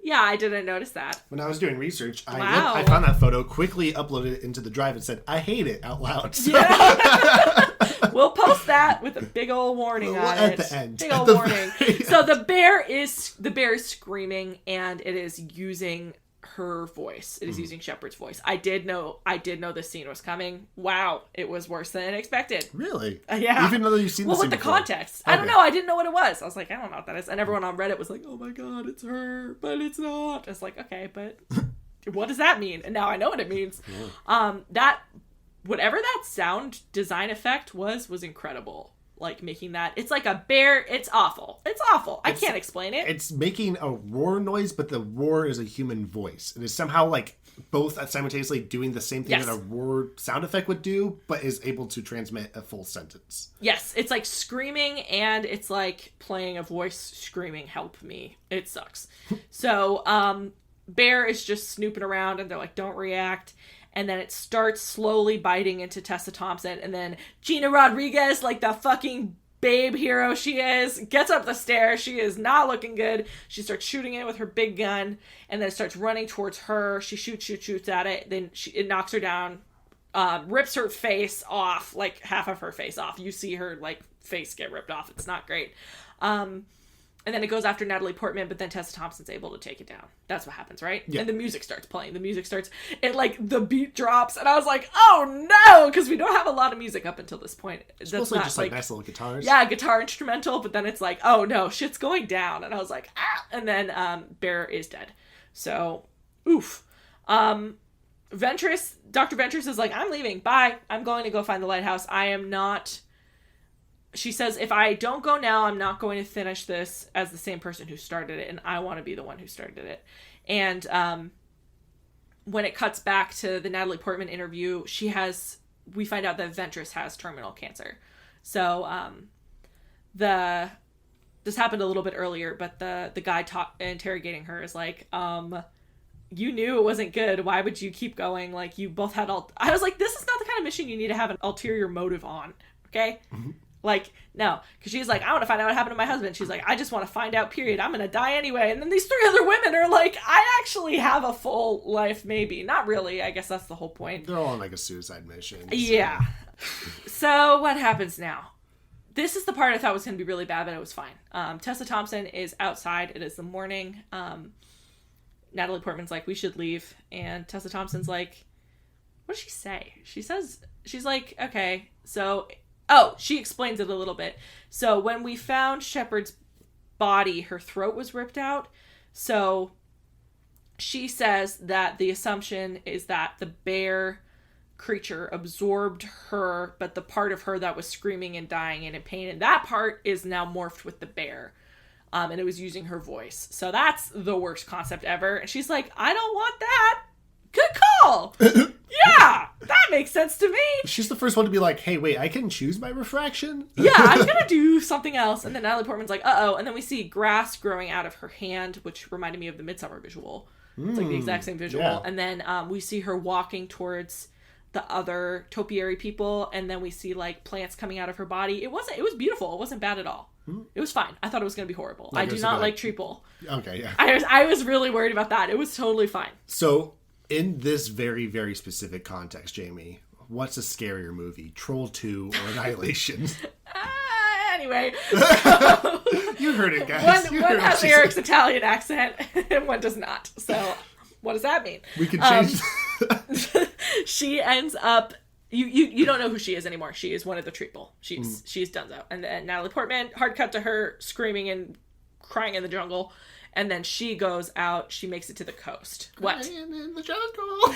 Yeah, I didn't notice that. When I was doing research, I found that photo, quickly uploaded it into the drive and said, I hate it out loud. So. Yeah. We'll post that with a big old warning on it. At the end. Big old warning. So the bear is screaming and it is using her voice. It is using Shepard's voice. I did know this scene was coming. Wow, it was worse than expected. Really? Yeah. Even though you've seen the scene with the before. Context. Okay. I don't know. I didn't know what it was. I was like, I don't know what that is. And everyone on Reddit was like, oh my god, it's her, but it's not. It's like, okay, but what does that mean? And now I know what it means. Yeah. Whatever that sound design effect was incredible. Like making that, it's like a bear. It's awful. I can't explain it. It's making a roar noise, but the roar is a human voice. It is somehow like both simultaneously doing the same thing that a roar sound effect would do, but is able to transmit a full sentence. Yes, it's like screaming and it's like playing a voice screaming, help me. It sucks. So, bear is just snooping around and they're like, don't react. And then it starts slowly biting into Tessa Thompson. And then Gina Rodriguez, like the fucking babe hero she is, gets up the stairs. She is not looking good. She starts shooting it with her big gun, and then starts running towards her. She shoots at it. Then it knocks her down, rips her face off, like half of her face off. You see her like face get ripped off. It's not great. And then it goes after Natalie Portman, but then Tessa Thompson's able to take it down. That's what happens, right? Yeah. And the music starts playing. And like the beat drops, and I was like, oh no, because we don't have a lot of music up until this point. It's mostly just like nice little guitars. Yeah, guitar instrumental, but then it's like, oh no, shit's going down. And I was like, ah. And then Bear is dead. So, oof. Ventress, Dr. Ventress is like, I'm leaving. Bye. I'm going to go find the lighthouse. I am not... She says, if I don't go now, I'm not going to finish this as the same person who started it, and I want to be the one who started it. And when it cuts back to the Natalie Portman interview, we find out that Ventress has terminal cancer. So this happened a little bit earlier, but the guy interrogating her is like, you knew it wasn't good. Why would you keep going? Like, you both had I was like, this is not the kind of mission you need to have an ulterior motive on, okay? Mm-hmm. Like, no. Because she's like, I want to find out what happened to my husband. She's like, I just want to find out, period. I'm going to die anyway. And then these 3 other women are like, I actually have a full life, maybe. Not really. I guess that's the whole point. They're all on like a suicide mission. So. Yeah. So what happens now? This is the part I thought was going to be really bad, but it was fine. Tessa Thompson is outside. It is the morning. Natalie Portman's like, we should leave. And Tessa Thompson's like, what does she say? She's like, okay, so... Oh, she explains it a little bit. So when we found Shepard's body, her throat was ripped out. So she says that the assumption is that the bear creature absorbed her, but the part of her that was screaming and dying and in pain, and that part is now morphed with the bear. And it was using her voice. So that's the worst concept ever. And she's like, I don't want that. Good call. Yeah, that makes sense to me. She's the first one to be like, hey, wait, I can choose my refraction? Yeah, I'm going to do something else. And then Natalie Portman's like, uh-oh. And then we see grass growing out of her hand, which reminded me of the Midsummer visual. It's like the exact same visual. Yeah. And then we see her walking towards the other topiary people. And then we see like plants coming out of her body. It was beautiful. It wasn't bad at all. It was fine. I thought it was going to be horrible. I do not like treaple. Okay, yeah. I was really worried about that. It was totally fine. So... in this very, very specific context, Jamie, what's a scarier movie, Troll 2 or Annihilation? Anyway. You heard it, guys. One has Eric's Italian accent, and one does not. So, what does that mean? We can change She ends up... You don't know who she is anymore. She is one of the triple. She's donezo. And then Natalie Portman, hard cut to her screaming and crying in the jungle. And then she goes out. She makes it to the coast. What? In the jungle.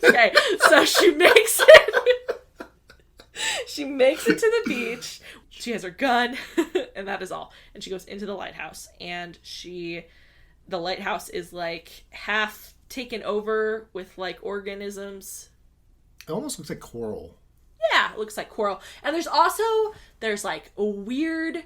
Okay, so she makes it. She makes it to the beach. She has her gun, and that is all. And she goes into the lighthouse. And the lighthouse is like half taken over with like organisms. It almost looks like coral. Yeah, it looks like coral. And there's like a weird...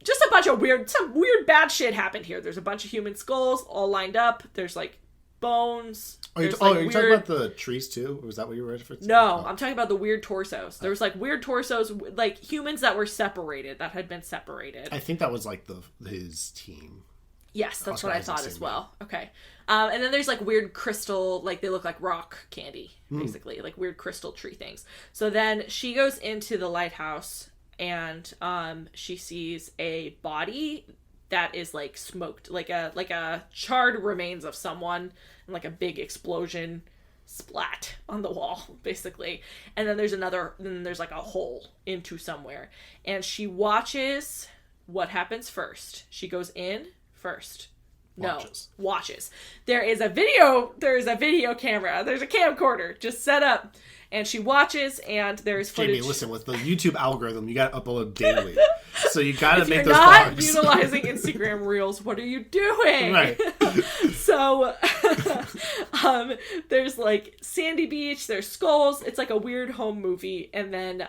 just a bunch of some weird bad shit happened here. There's a bunch of human skulls all lined up. There's like bones. Are you talking about the trees too? Or was that what you were referencing? No, I'm talking about the weird torsos. There was like weird torsos, like humans that were separated, that had been separated. I think that was like his team. Yes, that's what I thought as well. Okay. And then there's like weird crystal, like they look like rock candy, basically, like weird crystal tree things. So then she goes into the lighthouse. And she sees a body that is like smoked, like a charred remains of someone, and like a big explosion splat on the wall, basically. And then there's like a hole into somewhere. And she watches what happens first. She goes in first. Watches. There is a video camera. There's a camcorder just set up. And she watches, and there's footage. Jamie, listen, with the YouTube algorithm, you got to upload daily. So you got to make those vlogs. If you're not utilizing Instagram Reels, what are you doing? Right. So, there's like sandy beach, there's skulls. It's like a weird home movie. And then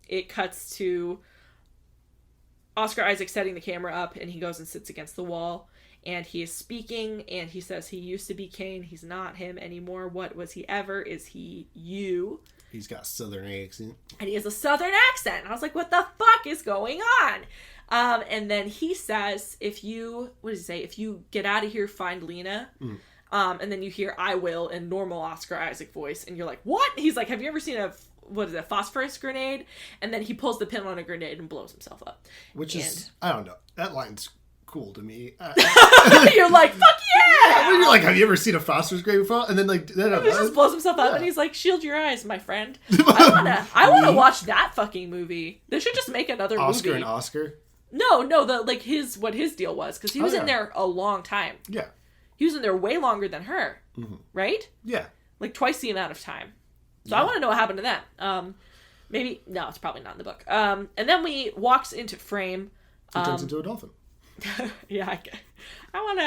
it cuts to Oscar Isaac setting the camera up, and he goes and sits against the wall. And he is speaking, and he says he used to be Kane. He's not him anymore. What was he ever? Is he you? He's got a southern accent. And he has a southern accent. And I was like, what the fuck is going on? And then he says, if you get out of here, find Lena. And then you hear I will in normal Oscar Isaac voice. And you're like, what? He's like, have you ever seen a phosphorus grenade? And then he pulls the pin on a grenade and blows himself up. Which is, I don't know. That line's cool to me. You're like, fuck yeah! You're like, have you ever seen a phosphorus grenade before? And then like, he just blows himself up and he's like, shield your eyes, my friend. I wanna watch that fucking movie. They should just make another Oscar movie. and Oscar? No, what his deal was, because he was in there a long time. Yeah. He was in there way longer than her, right? Yeah. Like twice the amount of time. So I want to know what happened to them. Maybe, no, it's probably not in the book. And then we walks into frame. He turns into a dolphin. Yeah, I want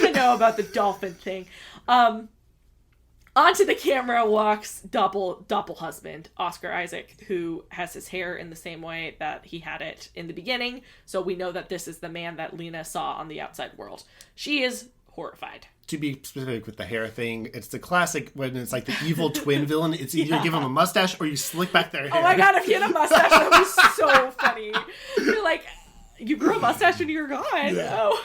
to know about the dolphin thing. Onto the camera walks double husband, Oscar Isaac, who has his hair in the same way that he had it in the beginning. So we know that this is the man that Lena saw on the outside world. She is horrified. To be specific with the hair thing, it's the classic when it's like the evil twin villain. It's either give him a mustache or you slick back their hair. Oh my god, if he had a mustache, that would be so funny. You're like, you grew a mustache when you were gone. Yeah. Oh.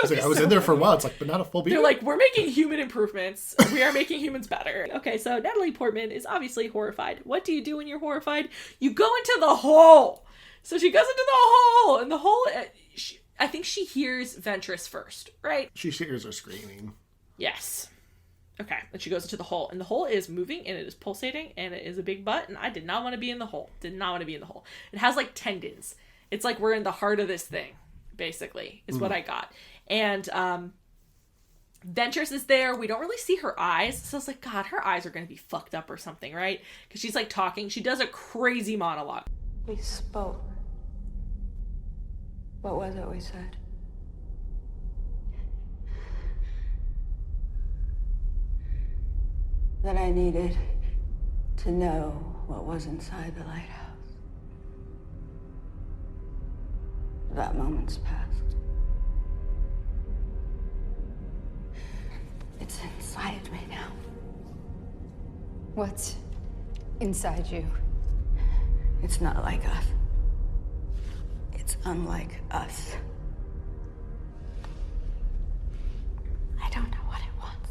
I was in there for a while. It's like, but not a full beard. They're like, we're making human improvements. We are making humans better. Okay, so Natalie Portman is obviously horrified. What do you do when you're horrified? You go into the hole. So she goes into the hole, and the hole, I think she hears Ventress first, right? She hears her screaming. Yes. Okay, and she goes into the hole, and the hole is moving, and it is pulsating, and it is a big butt, and I did not want to be in the hole. Did not want to be in the hole. It has, like, tendons. It's like we're in the heart of this thing, basically, is what I got. And Ventress is there. We don't really see her eyes. So I was like, God, her eyes are going to be fucked up or something, right? Because she's, like, talking. She does a crazy monologue. We spoke. What was it we said? That I needed to know what was inside the lighthouse. That moment's past. It's inside me now. What's inside you? It's not like us. It's unlike us. I don't know what it wants.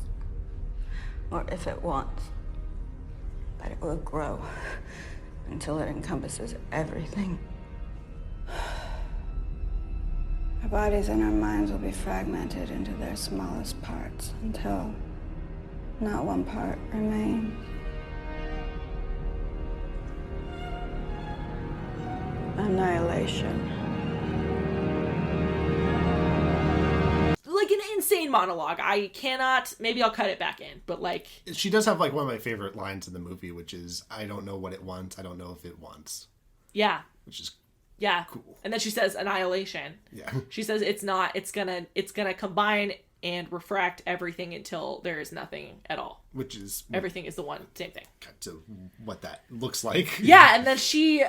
Or if it wants. But it will grow until it encompasses everything. Our bodies and our minds will be fragmented into their smallest parts until not one part remains. Annihilation. Like an insane monologue. I cannot, maybe I'll cut it back in, but like... She does have like one of my favorite lines in the movie, which is, I don't know what it wants, I don't know if it wants. Yeah. Which is cool. And then she says annihilation. Yeah. She says it's gonna combine and refract everything until there is nothing at all. Which is... Everything is the one, same thing. To what that looks like. Yeah, and then she...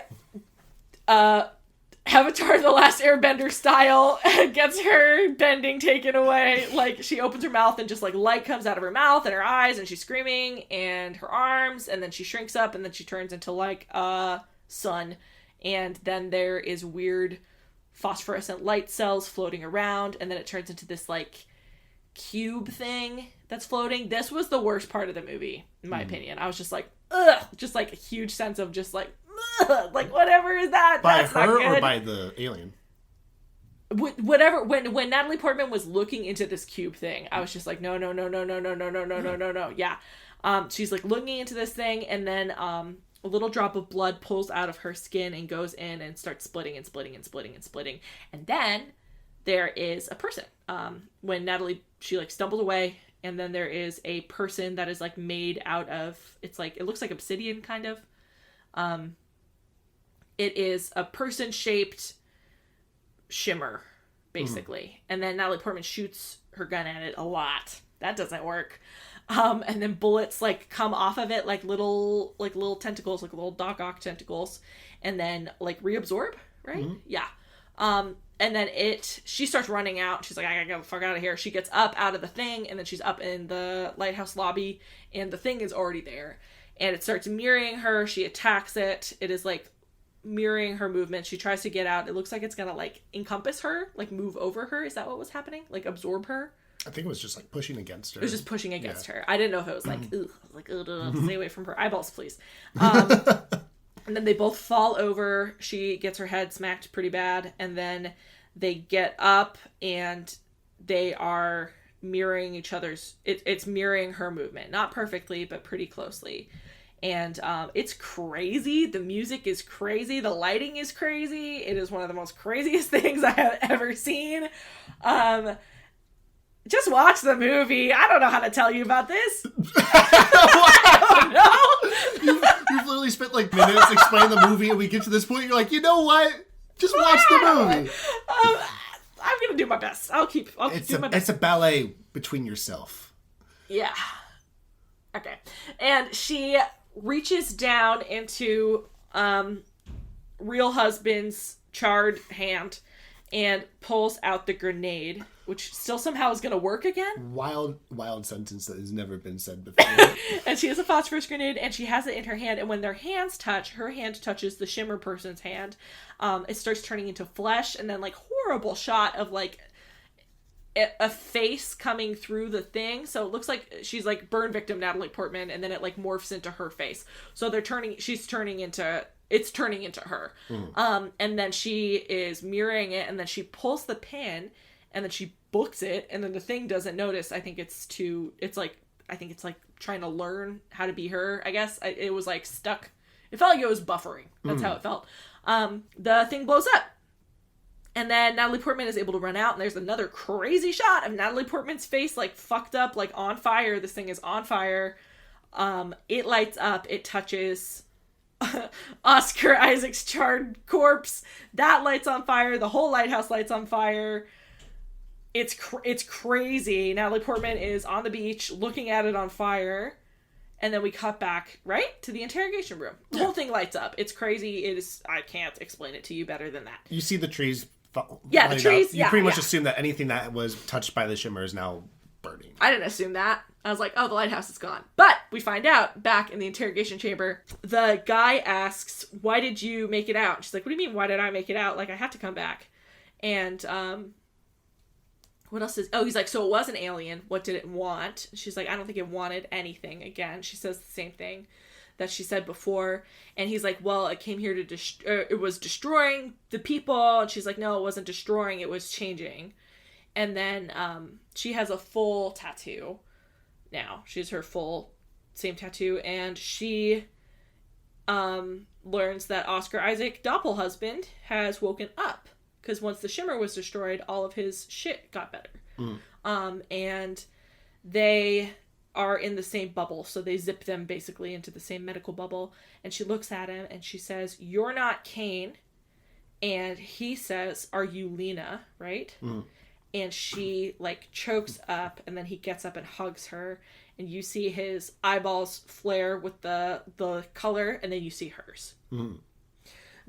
Avatar The Last Airbender style gets her bending taken away. Like, she opens her mouth and just, like, light comes out of her mouth and her eyes and she's screaming and her arms, and then she shrinks up and then she turns into, like, a sun. And then there is weird phosphorescent light cells floating around, and then it turns into this, like, cube thing that's floating. This was the worst part of the movie, in my opinion. I was just like, ugh! Just, like, a huge sense of just, like, like, whatever is that? By That's her not good. or by the alien? Whatever. When Natalie Portman was looking into this cube thing, I was just like, no. Yeah. She's like looking into this thing, and then a little drop of blood pulls out of her skin and goes in and starts splitting. And then there is a person. When Natalie, she like stumbled away, and then there is a person that is like made out of, it's like, it looks like obsidian kind of. It is a person-shaped shimmer, basically. And then Natalie Portman shoots her gun at it a lot. That doesn't work. And then bullets, like, come off of it like little tentacles, like little Doc Ock tentacles. And then, like, reabsorb, right? Mm-hmm. Yeah. And then she starts running out. She's like, I gotta get the fuck out of here. She gets up out of the thing, and then she's up in the lighthouse lobby, and the thing is already there. and it starts mirroring her. She attacks it. It is like mirroring her movement. She tries to get out. It looks like it's gonna like encompass her, like move over her. Is that what was happening? Like absorb her? I think it was just like pushing against her. It was just pushing against her. I didn't know if it was like, ugh, stay away from her eyeballs, please. And then they both fall over. She gets her head smacked pretty bad, and then they get up and they are mirroring each other's. It's mirroring her movement, not perfectly, but pretty closely. And it's crazy. The music is crazy. The lighting is crazy. It is one of the most craziest things I have ever seen. Just watch the movie. I don't know how to tell you about this. I don't know. You've literally spent like minutes explaining the movie, and we get to this point, you're like, you know what? Just watch the movie. I'm gonna do my best. I'll do my best. It's a ballet between yourself. Yeah. Okay. And she reaches down into real husband's charred hand and pulls out the grenade, which still somehow is going to work again. Wild sentence that has never been said before. And she has a phosphorus grenade, and she has it in her hand, and when their hands touch, her hand touches the shimmer person's hand. It starts turning into flesh, and then like horrible shot of like a face coming through the thing. So it looks like she's like burn victim Natalie Portman, and then it like morphs into her face. So it's turning into her. And then she is mirroring it, and then she pulls the pin, and then she books it, and then the thing doesn't notice. I think it's like trying to learn how to be her, I guess. It was like stuck. It felt like it was buffering. That's how it felt. The thing blows up. And then Natalie Portman is able to run out, and there's another crazy shot of Natalie Portman's face, like, fucked up, like, on fire. This thing is on fire. It lights up. It touches Oscar Isaac's charred corpse. That lights on fire. The whole lighthouse lights on fire. It's crazy. Natalie Portman is on the beach looking at it on fire. And then we cut back, right, to the interrogation room. The whole thing lights up. It's crazy. I can't explain it to you better than that. You see the trees. The trees. You pretty much assume that anything that was touched by the shimmer is now burning. I didn't assume that. I was like, oh, the lighthouse is gone. But we find out back in the interrogation chamber, the guy asks, why did you make it out? She's like, what do you mean, why did I make it out? Like, I had to come back. And, what else he's like, so it was an alien. What did it want? She's like, I don't think it wanted anything. Again, she says the same thing that she said before. And he's like, well, it came here to it was destroying the people. And she's like, no, it wasn't destroying. It was changing. And then she has a full tattoo now. She has her full same tattoo. And she learns that Oscar Isaac, doppelhusband, has woken up. Because once the shimmer was destroyed, all of his shit got better. And they are in the same bubble. So they zip them basically into the same medical bubble. And she looks at him and she says, you're not Kane. And he says, are you Lena? Right? And she like chokes up, and then he gets up and hugs her. And you see his eyeballs flare with the color, and then you see hers. The end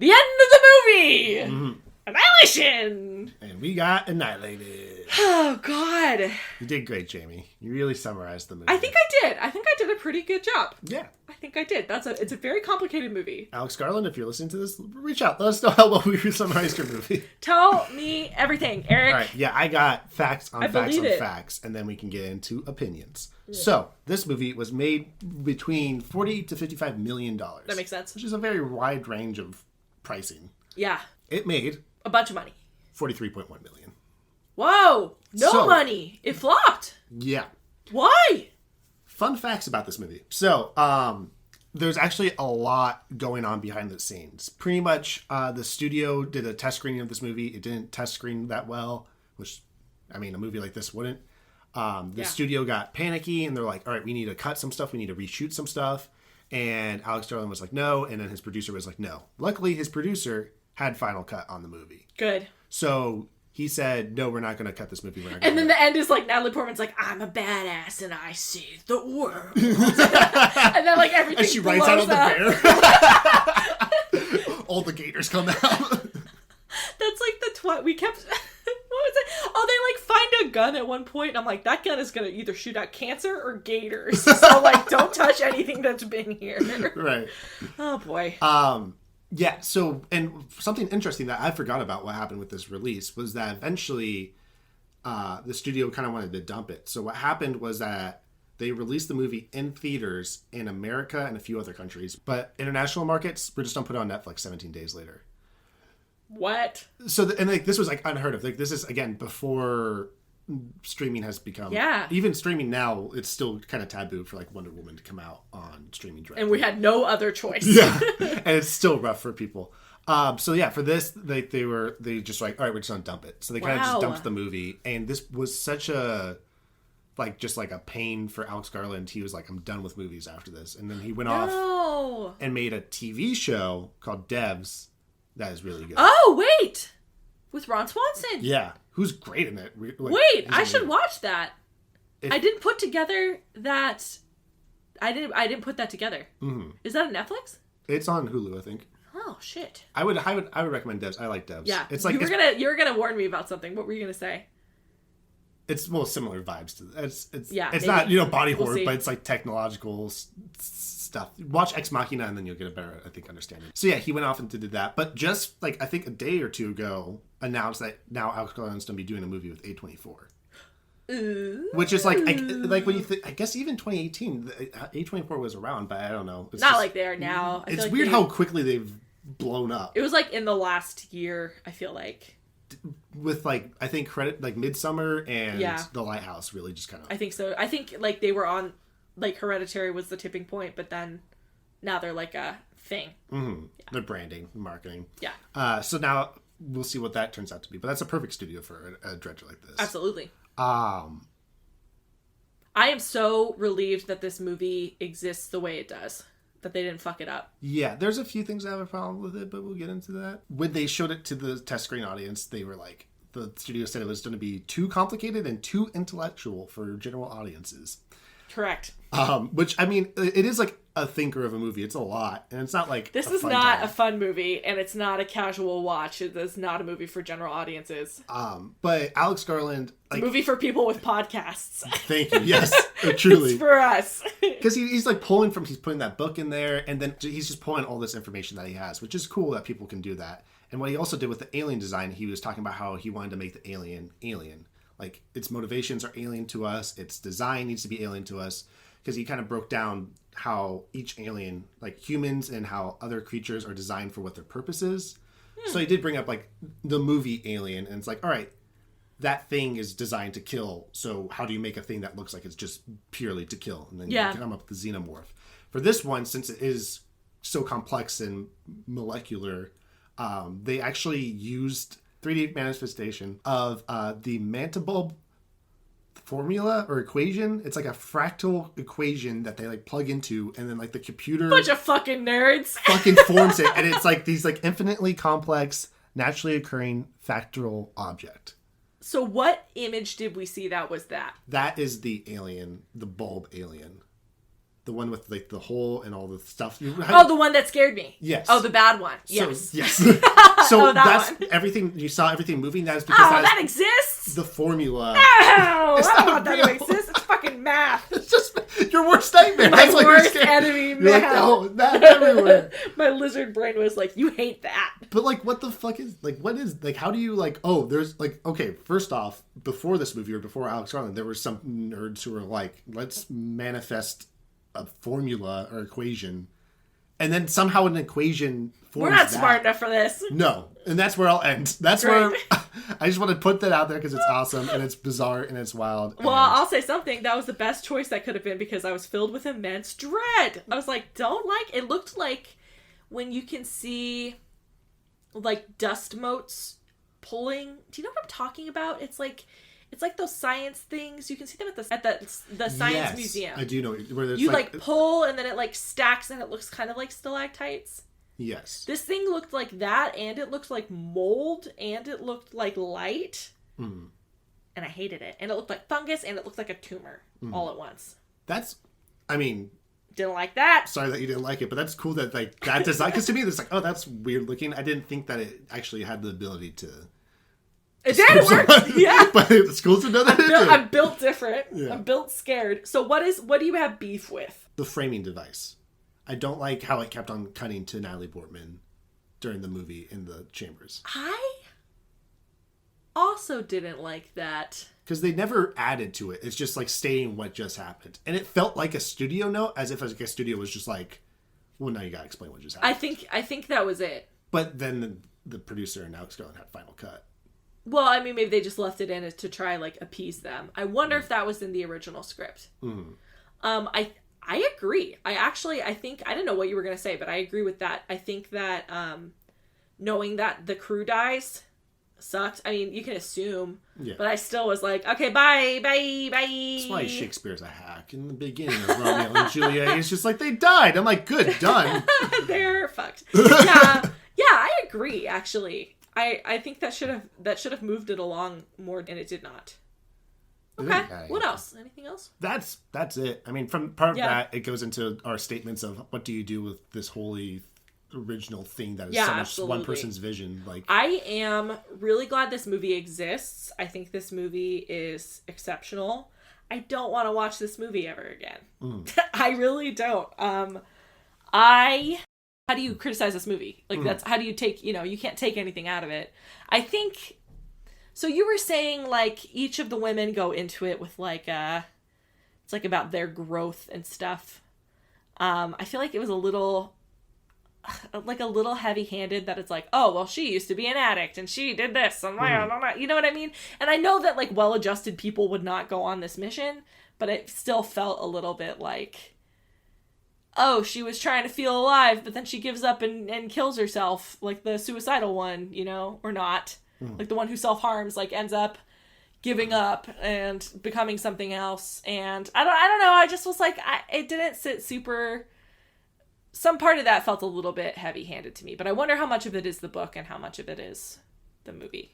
of the movie! Annihilation! And we got annihilated. Oh, God. You did great, Jamie. You really summarized the movie. I think I did. I think I did a pretty good job. Yeah. I think I did. It's a very complicated movie. Alex Garland, if you're listening to this, reach out. Let us know how well we summarized your movie. Tell me everything, Eric. All right. Yeah, I got facts on facts, and then we can get into opinions. Yeah. So, this movie was made between $40 to $55 million. That makes sense. Which is a very wide range of pricing. Yeah. It made a bunch of money. $43.1 million. Whoa! No money. It flopped. Yeah. Why? Fun facts about this movie. So, there's actually a lot going on behind the scenes. Pretty much, the studio did a test screening of this movie. It didn't test screen that well, which, I mean, a movie like this wouldn't. The studio got panicky, and they're like, all right, we need to cut some stuff. We need to reshoot some stuff. And Alex Garland was like, no. And then his producer was like, no. Luckily, his producer had final cut on the movie. Good. So he said, no, we're not going to cut this movie. And then the end is like, Natalie Portman's like, I'm a badass and I saved the world. And then like everything and she writes out on the bear. All the gators come out. That's like we kept, what was it? Oh, they like find a gun at one point, and I'm like, that gun is going to either shoot out cancer or gators. So, like, don't touch anything that's been here. Right. Oh, boy. Yeah, so, and something interesting that I forgot about what happened with this release was that eventually the studio kind of wanted to dump it. So what happened was that they released the movie in theaters in America and a few other countries, but international markets were just don't put it on Netflix 17 days later. What? So, and like this was like unheard of. Like this is, again, before streaming has become... Yeah. Even streaming now, it's still kind of taboo for like Wonder Woman to come out on streaming directly. And we had no other choice. Yeah. And it's still rough for people. So yeah, for this, they just like, all right, we're just gonna dump it. So they kind of just dumped the movie, and this was such a just like a pain for Alex Garland. He was like, I'm done with movies after this, and then he went off and made a TV show called Devs that is really good. Oh wait, with Ron Swanson. Yeah, who's great in it. Like, wait, I should watch that. I didn't put together that. I didn't put that together. Mm-hmm. Is that on Netflix? It's on Hulu, I think. Oh shit! I would recommend Devs. I like Devs. Yeah, it's like you were gonna warn me about something. What were you gonna say? It's similar vibes to it's maybe. Not body horror, see. but it's like technological stuff. Watch Ex Machina and then you'll get a better, I think, understanding. So yeah, he went off and did that, but just like I think a day or two ago announced that now Alex Garland's gonna be doing a movie with A24. Ooh. Which is like when you think, I guess even 2018, A24 was around, but I don't know. It's not like they are now. It's weird how quickly they've blown up. It was like in the last year, I feel like. With like, I think credit like Midsummer and The Lighthouse really just kind of. I think so. I think like they were on, like Hereditary was the tipping point, but then now they're like a thing. Mm-hmm. Yeah. They're branding, marketing. Yeah. So now we'll see what that turns out to be, but that's a perfect studio for a director like this. Absolutely. I am so relieved that this movie exists the way it does. That they didn't fuck it up. Yeah, there's a few things I have a problem with it, but we'll get into that. When they showed it to the test screen audience, they were like, the studio said it was going to be too complicated and too intellectual for general audiences. Correct. Which, I mean, it is like a thinker of a movie. It's a lot, and it's not like this is not a fun movie, and it's not a casual watch. It is not a movie for general audiences. But Alex Garland, like, it's a movie for people with podcasts. Thank you. Yes, truly. It's for us. Because he's like he's putting that book in there, and then he's just pulling all this information that he has, which is cool that people can do that. And what he also did with the alien design, he was talking about how he wanted to make the alien. Like, its motivations are alien to us. Its design needs to be alien to us. Because he kind of broke down how each alien, like humans and how other creatures are designed for what their purpose is. So he did bring up, like, the movie Alien. And it's like, all right, that thing is designed to kill. So how do you make a thing that looks like it's just purely to kill? And then you come up with the xenomorph. For this one, since it is so complex and molecular, they actually used 3D manifestation of the Mantabulb formula or equation. It's like a fractal equation that they like plug into, and then like the computer bunch of fucking nerds fucking forms it, and it's like these like infinitely complex, naturally occurring factoral object. So what image did we see that was that? That is the alien, the bulb alien. The one with like the hole and all the stuff. The one that scared me. Yes. Oh, the bad one. Yes. So, yes. So that's one. Everything you saw, everything moving. That is because that exists. The formula. No, I don't want that to exist. It's fucking math. It's just your worst nightmare. My worst enemy, math. Like, oh, math everywhere. My lizard brain was like, you hate that. But like, what the fuck is like? What is like? How do you like? Oh, there's like, okay. First off, before this movie or before Alex Garland, there were some nerds who were like, let's manifest a formula or equation, and then somehow an equation forms. We're not smart enough for this. No, and that's where I'll end. That's where I just want to put that out there because it's awesome and it's bizarre and it's wild. Well, I'll say something. That was the best choice that could have been because I was filled with immense dread. I was like, it looked like when you can see like dust motes pulling. Do you know what I'm talking about? It's like those science things. You can see them at the science museum. I do know where there's you like pull and then it like stacks and it looks kind of like stalactites. Yes. This thing looked like that, and it looked like mold, and it looked like light. Mm. And I hated it. And it looked like fungus, and it looked like a tumor all at once. Didn't like that. Sorry that you didn't like it, but that's cool that like that design. Because to me, it's like, oh, that's weird looking. I didn't think that it actually had the ability to It did work. Yeah. But the schools did not. I'm built different. Yeah. I'm built scared. So what do you have beef with? The framing device. I don't like how it kept on cutting to Natalie Portman during the movie in the chambers. I also didn't like that. Because they never added to it. It's just like stating what just happened. And it felt like a studio note, as if like a studio was just like, well, now you gotta explain what just happened. I think that was it. But then the producer and Alex Garland had final cut. Well, I mean, maybe they just left it in to try, like, appease them. I wonder if that was in the original script. Mm. I agree. I think, I didn't know what you were going to say, but I agree with that. I think that knowing that the crew dies sucked. I mean, you can assume, but I still was like, okay, bye. That's why Shakespeare's a hack. In the beginning of Romeo and Juliet, he's just like, they died. I'm like, good, done. They're fucked. Yeah, I agree, actually. I think that should have moved it along more, and it did not. Okay. What else? Anything else? That's it. I mean, from part of that, it goes into our statements of what do you do with this wholly original thing that is so much absolutely. one person's vision. Like, I am really glad this movie exists. I think this movie is exceptional. I don't want to watch this movie ever again. I really don't. How do you criticize this movie? Like, that's, how do you take, you can't take anything out of it. I think, so you were saying, like, each of the women go into it with, like, it's, like, about their growth and stuff. I feel like it was a little heavy-handed that it's like, oh, well, she used to be an addict, and she did this, and you know what I mean? And I know that, like, well-adjusted people would not go on this mission, but it still felt a little bit like, oh, she was trying to feel alive, but then she gives up and kills herself, like the suicidal one, or not. Like the one who self-harms, like, ends up giving up and becoming something else. And I don't know, I just was like, it didn't sit super... Some part of that felt a little bit heavy-handed to me, but I wonder how much of it is the book and how much of it is the movie.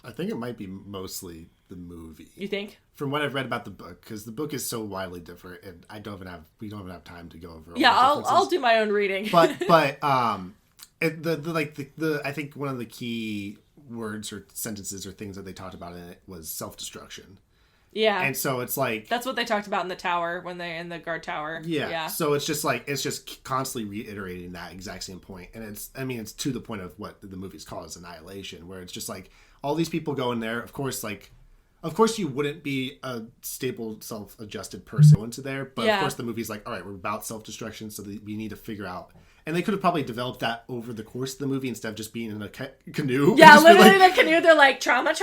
I think it might be mostly the movie. You think? From what I've read about the book, because the book is so wildly different, and we don't even have time to go over. Yeah, I'll do my own reading. But I think one of the key words or sentences or things that they talked about in it was self-destruction. Yeah. And so it's like... That's what they talked about in the tower, when they're in the guard tower. Yeah. So it's just constantly reiterating that exact same point. And it's to the point of what the movie's called as Annihilation, where it's just like, all these people go in there, of course you wouldn't be a stable, self-adjusted person go into there, but of course the movie's like, all right, we're about self-destruction, so we need to figure out... And they could have probably developed that over the course of the movie instead of just being in a canoe. Yeah, literally in a canoe, they're like, trauma.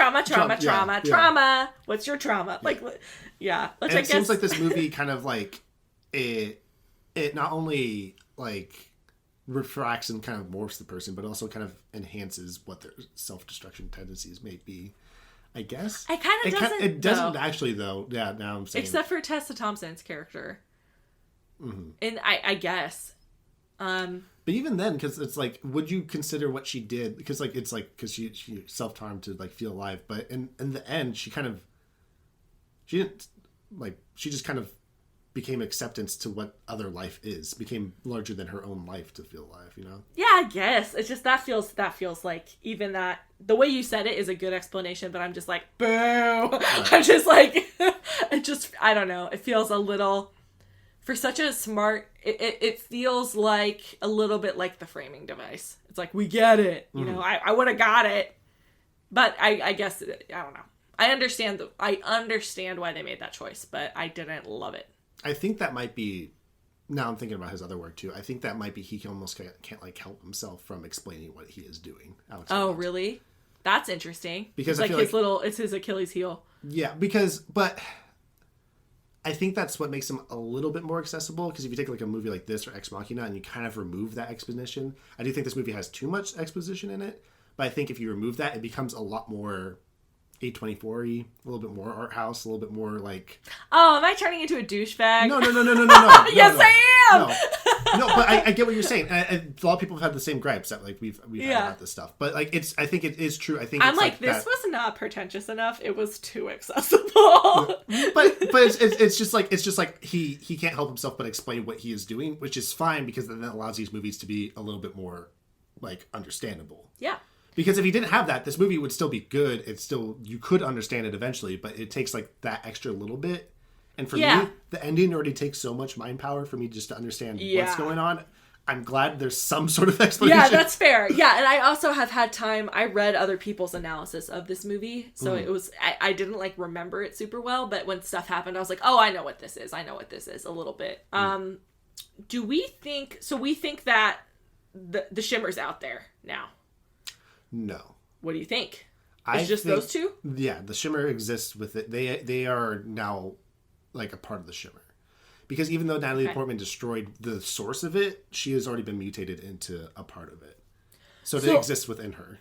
What's your trauma? Like, yeah. Which and it seems like this movie kind of like, it not only like refracts and kind of morphs the person, but also kind of enhances what their self-destruction tendencies may be. I guess. It doesn't actually, though. Yeah, now I'm saying. Except for Tessa Thompson's character. Mm-hmm. And I guess... but even then, because it's like, would you consider what she did? Because like it's like because she self-harmed to like feel alive, but in the end, she just kind of became acceptance to what other life is, became larger than her own life to feel alive. Yeah, I guess it's just that feels like even that the way you said it is a good explanation, but I'm just like boo. Right. I'm just like I don't know. It feels a little. For such a smart, it feels like a little bit like the framing device. It's like, we get it. I would have got it. But I guess, I don't know. I understand why they made that choice, but I didn't love it. I think that might be, now I'm thinking about his other work too. I think that might be he almost can't like help himself from explaining what he is doing. Alex Garland. Oh, really? That's interesting. Because it's like it's his Achilles heel. Yeah, but... I think that's what makes him a little bit more accessible, because if you take like a movie like this or Ex Machina and you kind of remove that exposition, I do think this movie has too much exposition in it, but I think if you remove that, it becomes a lot more A24-y, a little bit more art house, a little bit more like... Oh, am I turning into a douchebag? No. Yes, I am! No, but I get what you're saying. A lot of people have had the same gripes that like we've had about this stuff. But like I think it is true. I think I'm it's like this was not pretentious enough. It was too accessible. But it's just like he can't help himself but explain what he is doing, which is fine because then that allows these movies to be a little bit more like understandable. Yeah. Because if he didn't have that, this movie would still be good. It's still, you could understand it eventually, but it takes like that extra little bit. And for me, the ending already takes so much mind power for me just to understand what's going on. I'm glad there's some sort of explanation. Yeah, that's fair. Yeah, and I also have had time. I read other people's analysis of this movie, so it was. I didn't like remember it super well, but when stuff happened, I was like, oh, I know what this is. I know what this is a little bit. Do we think? So we think that the Shimmer's out there now. No. What do you think? It's just those two? Yeah, the Shimmer exists with it. They are now like a part of the Shimmer. Because even though Natalie Portman destroyed the source of it, she has already been mutated into a part of it. So it exists within her.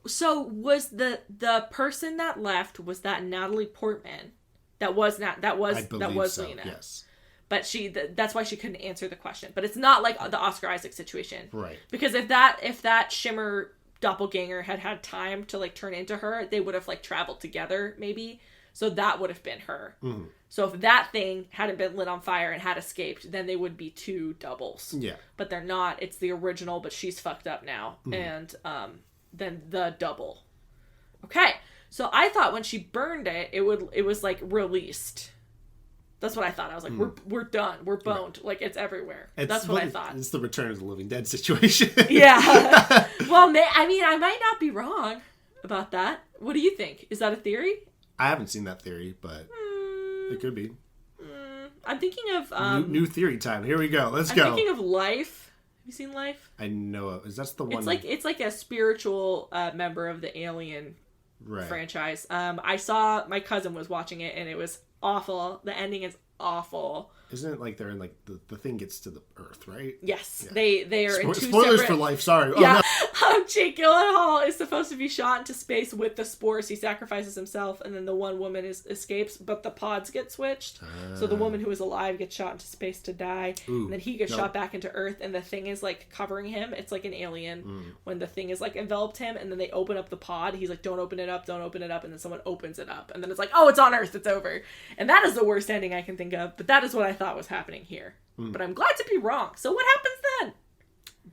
So was the person that left, was that Natalie Portman? That was so, Lena. Yes. But that's why she couldn't answer the question. But it's not like the Oscar Isaac situation. Right. Because if that Shimmer doppelganger had time to like turn into her, they would have like traveled together maybe. So that would have been her. Mm-hmm. So if that thing hadn't been lit on fire and had escaped, then they would be two doubles. Yeah. But they're not. It's the original, but she's fucked up now. Mm-hmm. And then the double. Okay. So I thought when she burned it, it was like released. That's what I thought. I was like, we're done. We're boned. Right. Like, it's everywhere. That's what I thought. It's the Return of the Living Dead situation. Yeah. Well, I mean, I might not be wrong about that. What do you think? Is that a theory? I haven't seen that theory, but it could be. I'm thinking of... new theory time. Here we go. Let's go. I'm thinking of Life. Have you seen Life? I know it. That's the one... It's like a spiritual member of the Alien franchise. I saw... My cousin was watching it, and it was awful. The ending is awful. Isn't it like they're in like the thing gets to the Earth, right? Yes, yeah. they are in two spoilers separate... for Life. Sorry. Yeah, Oh, no. Jake Gyllenhaal is supposed to be shot into space with the spores. He sacrifices himself, and then the one woman escapes, but the pods get switched. So the woman who is alive gets shot into space to die, and then he gets shot back into Earth, and the thing is like covering him. It's like an alien when the thing is like enveloped him, and then they open up the pod. He's like, "Don't open it up, don't open it up," and then someone opens it up, and then it's like, "Oh, it's on Earth, it's over." And that is the worst ending I can think of, but that is what I thought was happening here. But I'm glad to be wrong. So what happens then?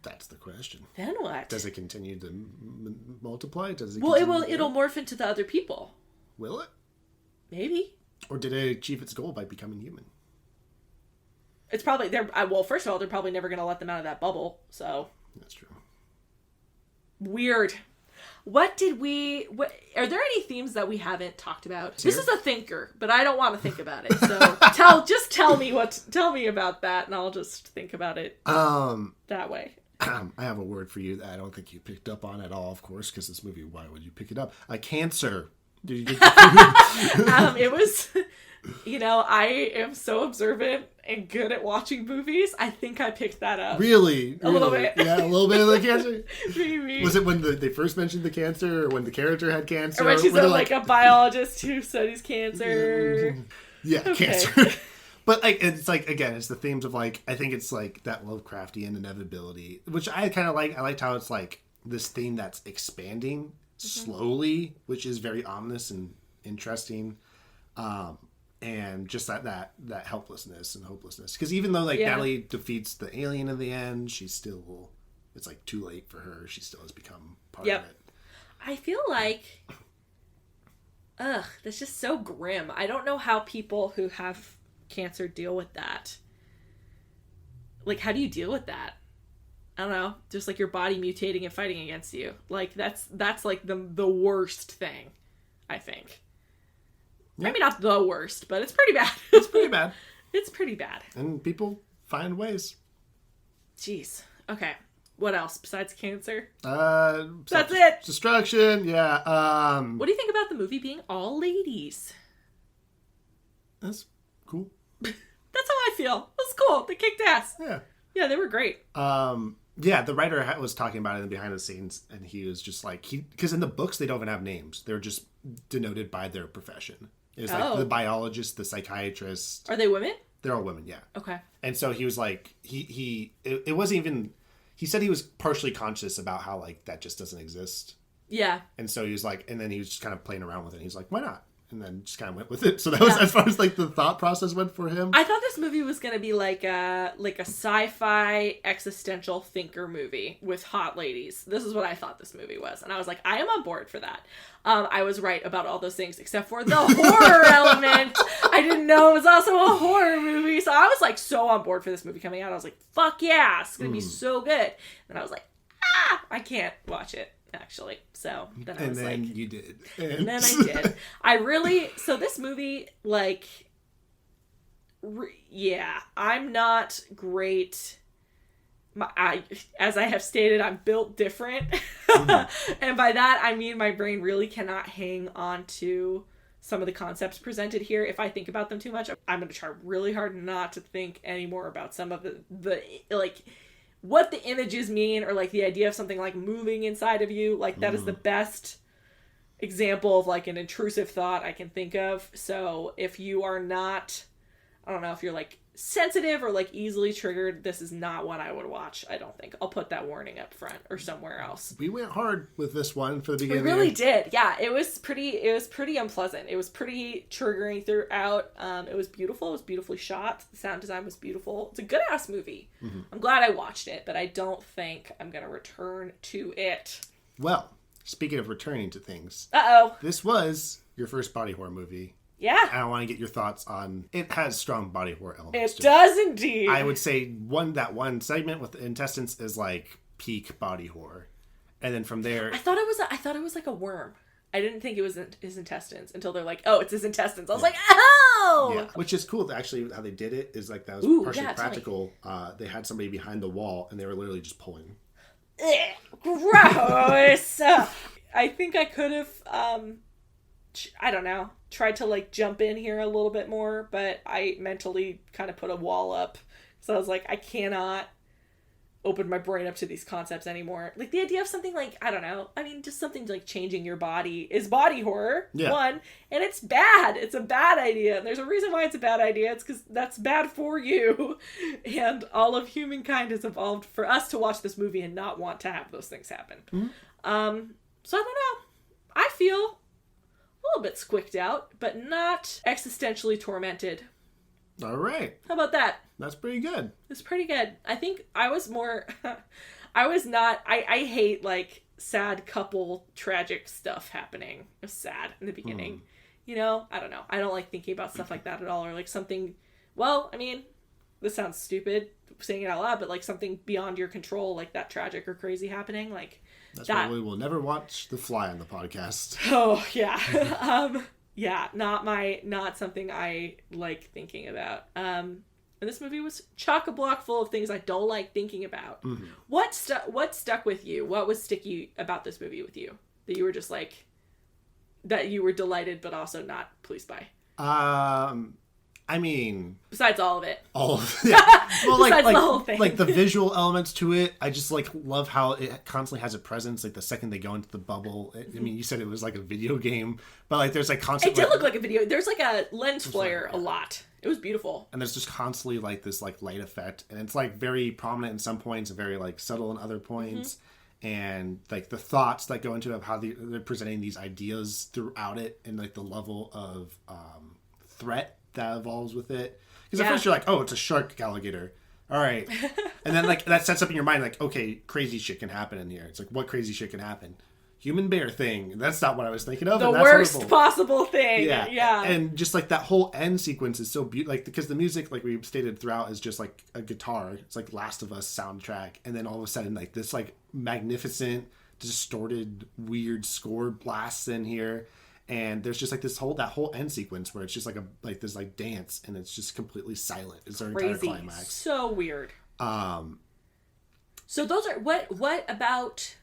That's the question. Then what? Does it continue to multiply? It'll morph into the other people. Will it? Maybe. Or did it achieve its goal by becoming human? It's probably well, first of all, they're probably never going to let them out of that bubble. So that's true. Weird. Are there any themes that we haven't talked about? This is a thinker, but I don't want to think about it. So tell me about that, and I'll just think about it that way. I have a word for you that I don't think you picked up on at all, of course, because this movie, why would you pick it up? Cancer. Did you get it was, I am so observant and good at watching movies. I think I picked that up. Really? A little bit. Yeah, a little bit of the cancer? Maybe. Was it when they first mentioned the cancer, or when the character had cancer? Or when she's like a biologist who studies cancer? Yeah, okay. Cancer. But it's again, it's the themes of I think it's like that Lovecraftian inevitability, which I kind of like. I liked how it's like this theme that's expanding slowly, which is very ominous and interesting. And just that helplessness and hopelessness. Because even though Natalie defeats the alien in the end, she's still, it's like too late for her. She still has become part of it. I feel like, that's just so grim. I don't know how people who have cancer deal with that. Like, how do you deal with that? I don't know. Just like your body mutating and fighting against you. Like that's like the worst thing, I think. Yeah. Maybe not the worst, but it's pretty bad. It's pretty bad. It's pretty bad. And people find ways. Jeez. Okay. What else besides cancer? That's it. Destruction. Yeah. What do you think about the movie being all ladies? That's cool. That's how I feel. It was cool. They kicked ass. Yeah. Yeah, they were great. Yeah, the writer was talking about it in the behind the scenes, and he was just like, because in the books they don't even have names; they're just denoted by their profession. It's like the biologist, the psychiatrist. Are they women? They're all women, yeah. Okay. And so he was like, it wasn't even. He said he was partially conscious about how that just doesn't exist. Yeah. And so he was like, and then he was just kind of playing around with it. He's like, why not? and then just kind of went with it. So that was as far as like the thought process went for him. I thought this movie was going to be like a sci-fi existential thinker movie with hot ladies. This is what I thought this movie was. And I was like, I am on board for that. I was right about all those things except for the horror element. I didn't know it was also a horror movie. So I was like so on board for this movie coming out. I was like, fuck yeah, it's going to be so good. And I was like, I can't watch it. Actually, so then I was like, and then you did, and then I did. I really, so this movie, like, I'm not great. As I have stated, I'm built different, and by that I mean my brain really cannot hang on to some of the concepts presented here. If I think about them too much, I'm going to try really hard not to think anymore about some of the like. What the images mean, or like the idea of something like moving inside of you, like that is the best example of like an intrusive thought I can think of. So if you are not, I don't know, if you're like sensitive or like easily triggered, this is not one I would watch. I don't think. I'll put that warning up front or somewhere else. We went hard with this one for the beginning. We really did. Yeah, it was pretty unpleasant. It was pretty triggering throughout. It was beautiful. It was beautifully shot. The sound design was beautiful. It's a good ass movie. I'm glad I watched it, but I don't think I'm going to return to it. Well, speaking of returning to things. This was your first body horror movie. Yeah. I want to get your thoughts on it. Has strong body horror elements. It does indeed. I would say that one segment with the intestines is like peak body horror, and then from there, I thought it was like a worm. I didn't think it was his intestines until they're like, oh, it's his intestines. I was like, oh, yeah, which is cool. Actually, how they did it is like that was partially practical. They had somebody behind the wall, and they were literally just pulling. Gross. I think I could have. I don't know, tried to like jump in here a little bit more, but I mentally kind of put a wall up. So I was like, I cannot open my brain up to these concepts anymore. Like the idea of something like, I don't know, I mean, just something like changing your body is body horror, one, and it's bad. It's a bad idea. And there's a reason why it's a bad idea. It's because that's bad for you. And all of humankind has evolved for us to watch this movie and not want to have those things happen. So I don't know. I feel a little bit squicked out, but not existentially tormented. All right. How about that? That's pretty good. It's pretty good. I think I was more... I was not... I hate, like, sad couple tragic stuff happening. It was sad in the beginning. You know? I don't know. I don't like thinking about stuff like that at all. Or, like, something... Well, I mean, this sounds stupid, saying it out loud, but, like, something beyond your control, like that tragic or crazy happening, like... That's why we will never watch The Fly on the podcast. Oh, yeah. Yeah, not something I like thinking about. And this movie was chock-a-block full of things I don't like thinking about. What stuck with you? What was sticky about this movie with you? That you were just like, that you were delighted but also not pleased by? I mean... Besides all of it. All of it. Yeah. Well, Besides the whole thing. Like the visual elements to it, I just like love how it constantly has a presence. Like the second they go into the bubble, I mean, you said it was like a video game, but like there's like constant... It did look like a video. There's like a lens flare a lot. It was beautiful. And there's just constantly like this like light effect, and it's like very prominent in some points and very like subtle in other points. And like the thoughts that go into it of how they're presenting these ideas throughout it, and like the level of threat that evolves with it. Because at first you're like, oh, it's a shark alligator. All right. And then like that sets up in your mind like, okay, crazy shit can happen in here. It's like, what crazy shit can happen? Human bear thing. That's not what I was thinking of. The and that's worst horrible. possible thing. Yeah. And just like that whole end sequence is so beautiful. Like, because the music, like we stated throughout, is just like a guitar. It's like Last of Us soundtrack. And then all of a sudden, like this like magnificent, distorted, weird score blasts in here. And there's just like that whole end sequence where it's just like this like dance, and it's just completely silent. It's their entire climax. So weird. So those are what about?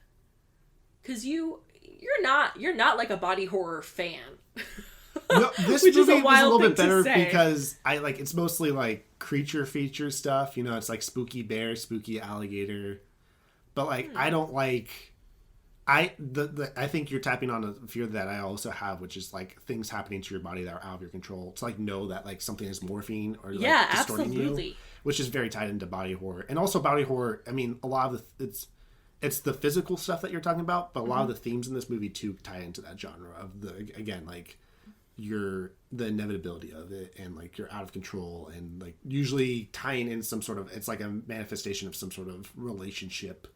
Because you're not like a body horror fan. No, this movie was a little bit better because it's mostly like creature feature stuff. You know, it's like spooky bear, spooky alligator, but like I don't like. I think you're tapping on a fear that I also have, which is like things happening to your body that are out of your control. To like know that like something is morphing or like distorting you, which is very tied into body horror. And also body horror. I mean, a lot of it's the physical stuff that you're talking about, but a lot of the themes in this movie too tie into that genre of the again like the inevitability of it, and like you're out of control, and like usually tying in some sort of, it's like a manifestation of some sort of relationship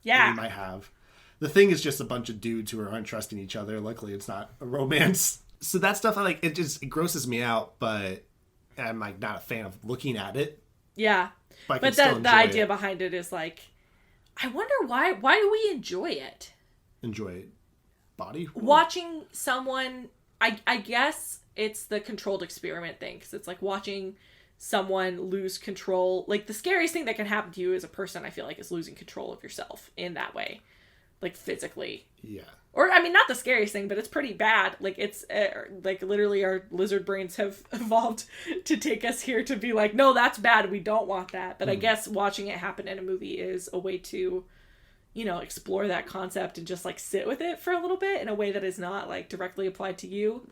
that you might have. The Thing is just a bunch of dudes who are untrusting each other. Luckily it's not a romance. So that stuff, I like, it grosses me out, but I'm like not a fan of looking at it. Yeah. But the idea behind it is like, I wonder why do we enjoy it? Enjoy it. Body horror? Watching someone, I guess it's the controlled experiment thing, because it's like watching someone lose control. Like, the scariest thing that can happen to you as a person, I feel like, is losing control of yourself in that way. Like, physically. Yeah. Or, I mean, not the scariest thing, but it's pretty bad. Like, it's, like, literally our lizard brains have evolved to take us here to be like, no, that's bad, we don't want that. But I guess watching it happen in a movie is a way to, you know, explore that concept and just, like, sit with it for a little bit in a way that is not, like, directly applied to you.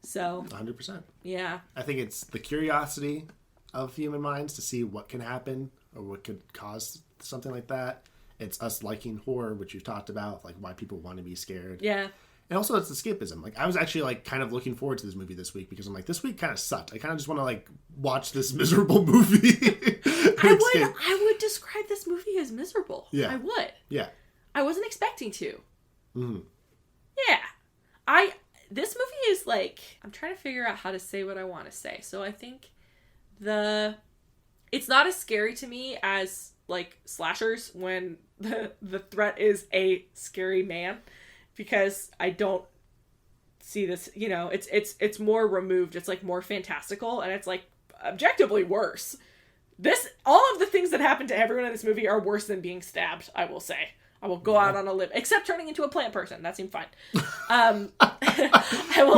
So. 100%. Yeah. I think it's the curiosity of human minds to see what can happen or what could cause something like that. It's us liking horror, which you've talked about, like why people want to be scared. Yeah. And also it's the escapism. Like, I was actually like kind of looking forward to this movie this week because I'm like, this week kind of sucked. I kind of just want to like watch this miserable movie. I would describe this movie as miserable. Yeah. I would. Yeah. I wasn't expecting to. Mm-hmm. Yeah. This movie is like, I'm trying to figure out how to say what I want to say. So I think it's not as scary to me as like slashers when the threat is a scary man, because I don't see this, you know, it's more removed. It's like more fantastical, and it's like objectively worse. All of the things that happen to everyone in this movie are worse than being stabbed, I will say. I will go out on a limb, except turning into a plant person. That seemed fine. Who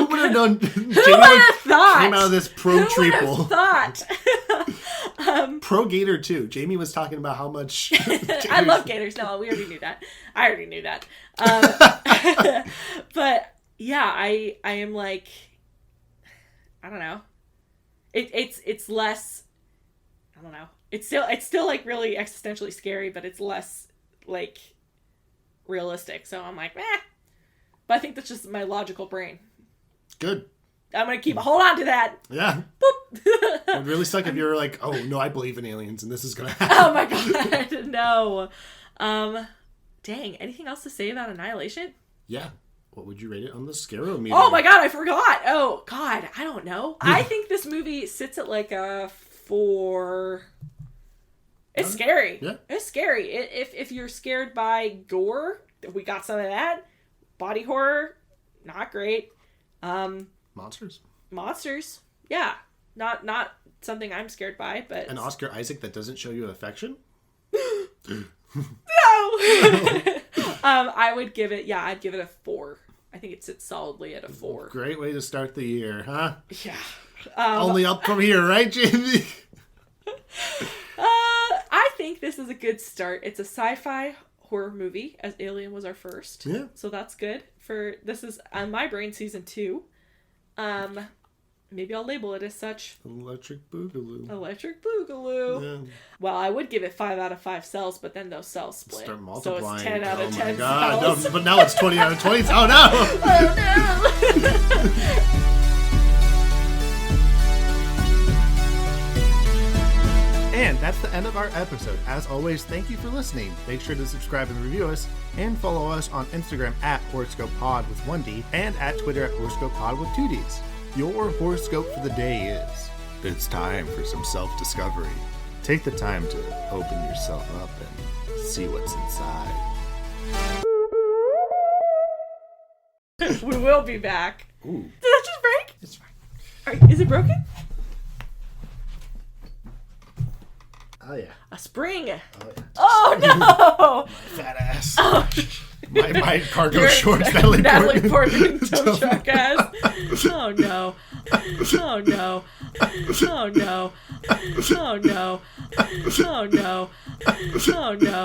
would have known? Who would have thought? Came out of this pro treeple. Who would have thought? Pro gator too. Jamie was talking about how much. I love gators. No, we already knew that. I already knew that. But yeah, I am like, I don't know. It's less. I don't know. It's still like really existentially scary, but it's less like realistic. So I'm like, but I think that's just my logical brain. Good. I'm gonna hold on to that. Yeah. Boop. It would really suck if you were like, oh no, I believe in aliens and this is gonna happen. Oh my god, no. Dang. Anything else to say about Annihilation? Yeah. What would you rate it on the Scarometer? Oh my god, I forgot. Oh god, I don't know. I think this movie sits at like a 4. It's scary. Yeah. It's scary. If you're scared by gore, we got some of that. Body horror, not great. Monsters. Yeah. Not something I'm scared by, but an Oscar Isaac that doesn't show you affection? No. I'd give it a 4. I think it sits solidly at a 4. Great way to start the year, huh? Yeah. Only up from here, right, Jamie? I think this is a good start. It's a sci-fi horror movie, as Alien was our first. Yeah. So that's good. This is On My Brain season 2. Maybe I'll label it as such. Electric Boogaloo. Yeah. Well, I would give it 5 out of 5 cells, but then those cells split. Start multiplying. So it's 10 out of 10 God. cells. No, but now it's 20 out of 20. Oh no! Oh no! And that's the end of our episode. As always, thank you for listening. Make sure to subscribe and review us, and follow us on Instagram at HorrorscopePod with 1D, and at Twitter at HorrorscopePod with 2Ds. Your horoscope for the day is: it's time for some self-discovery. Take the time to open yourself up and see what's inside. We will be back. Ooh. Did that just break? It's fine. Is it broken? Oh yeah. A spring. Oh, yeah. Oh no! Fat ass. Oh. My cargo shorts. Natalie Portman tow truck ass. Oh no! Oh no! Oh no! Oh no! Oh no! Oh no!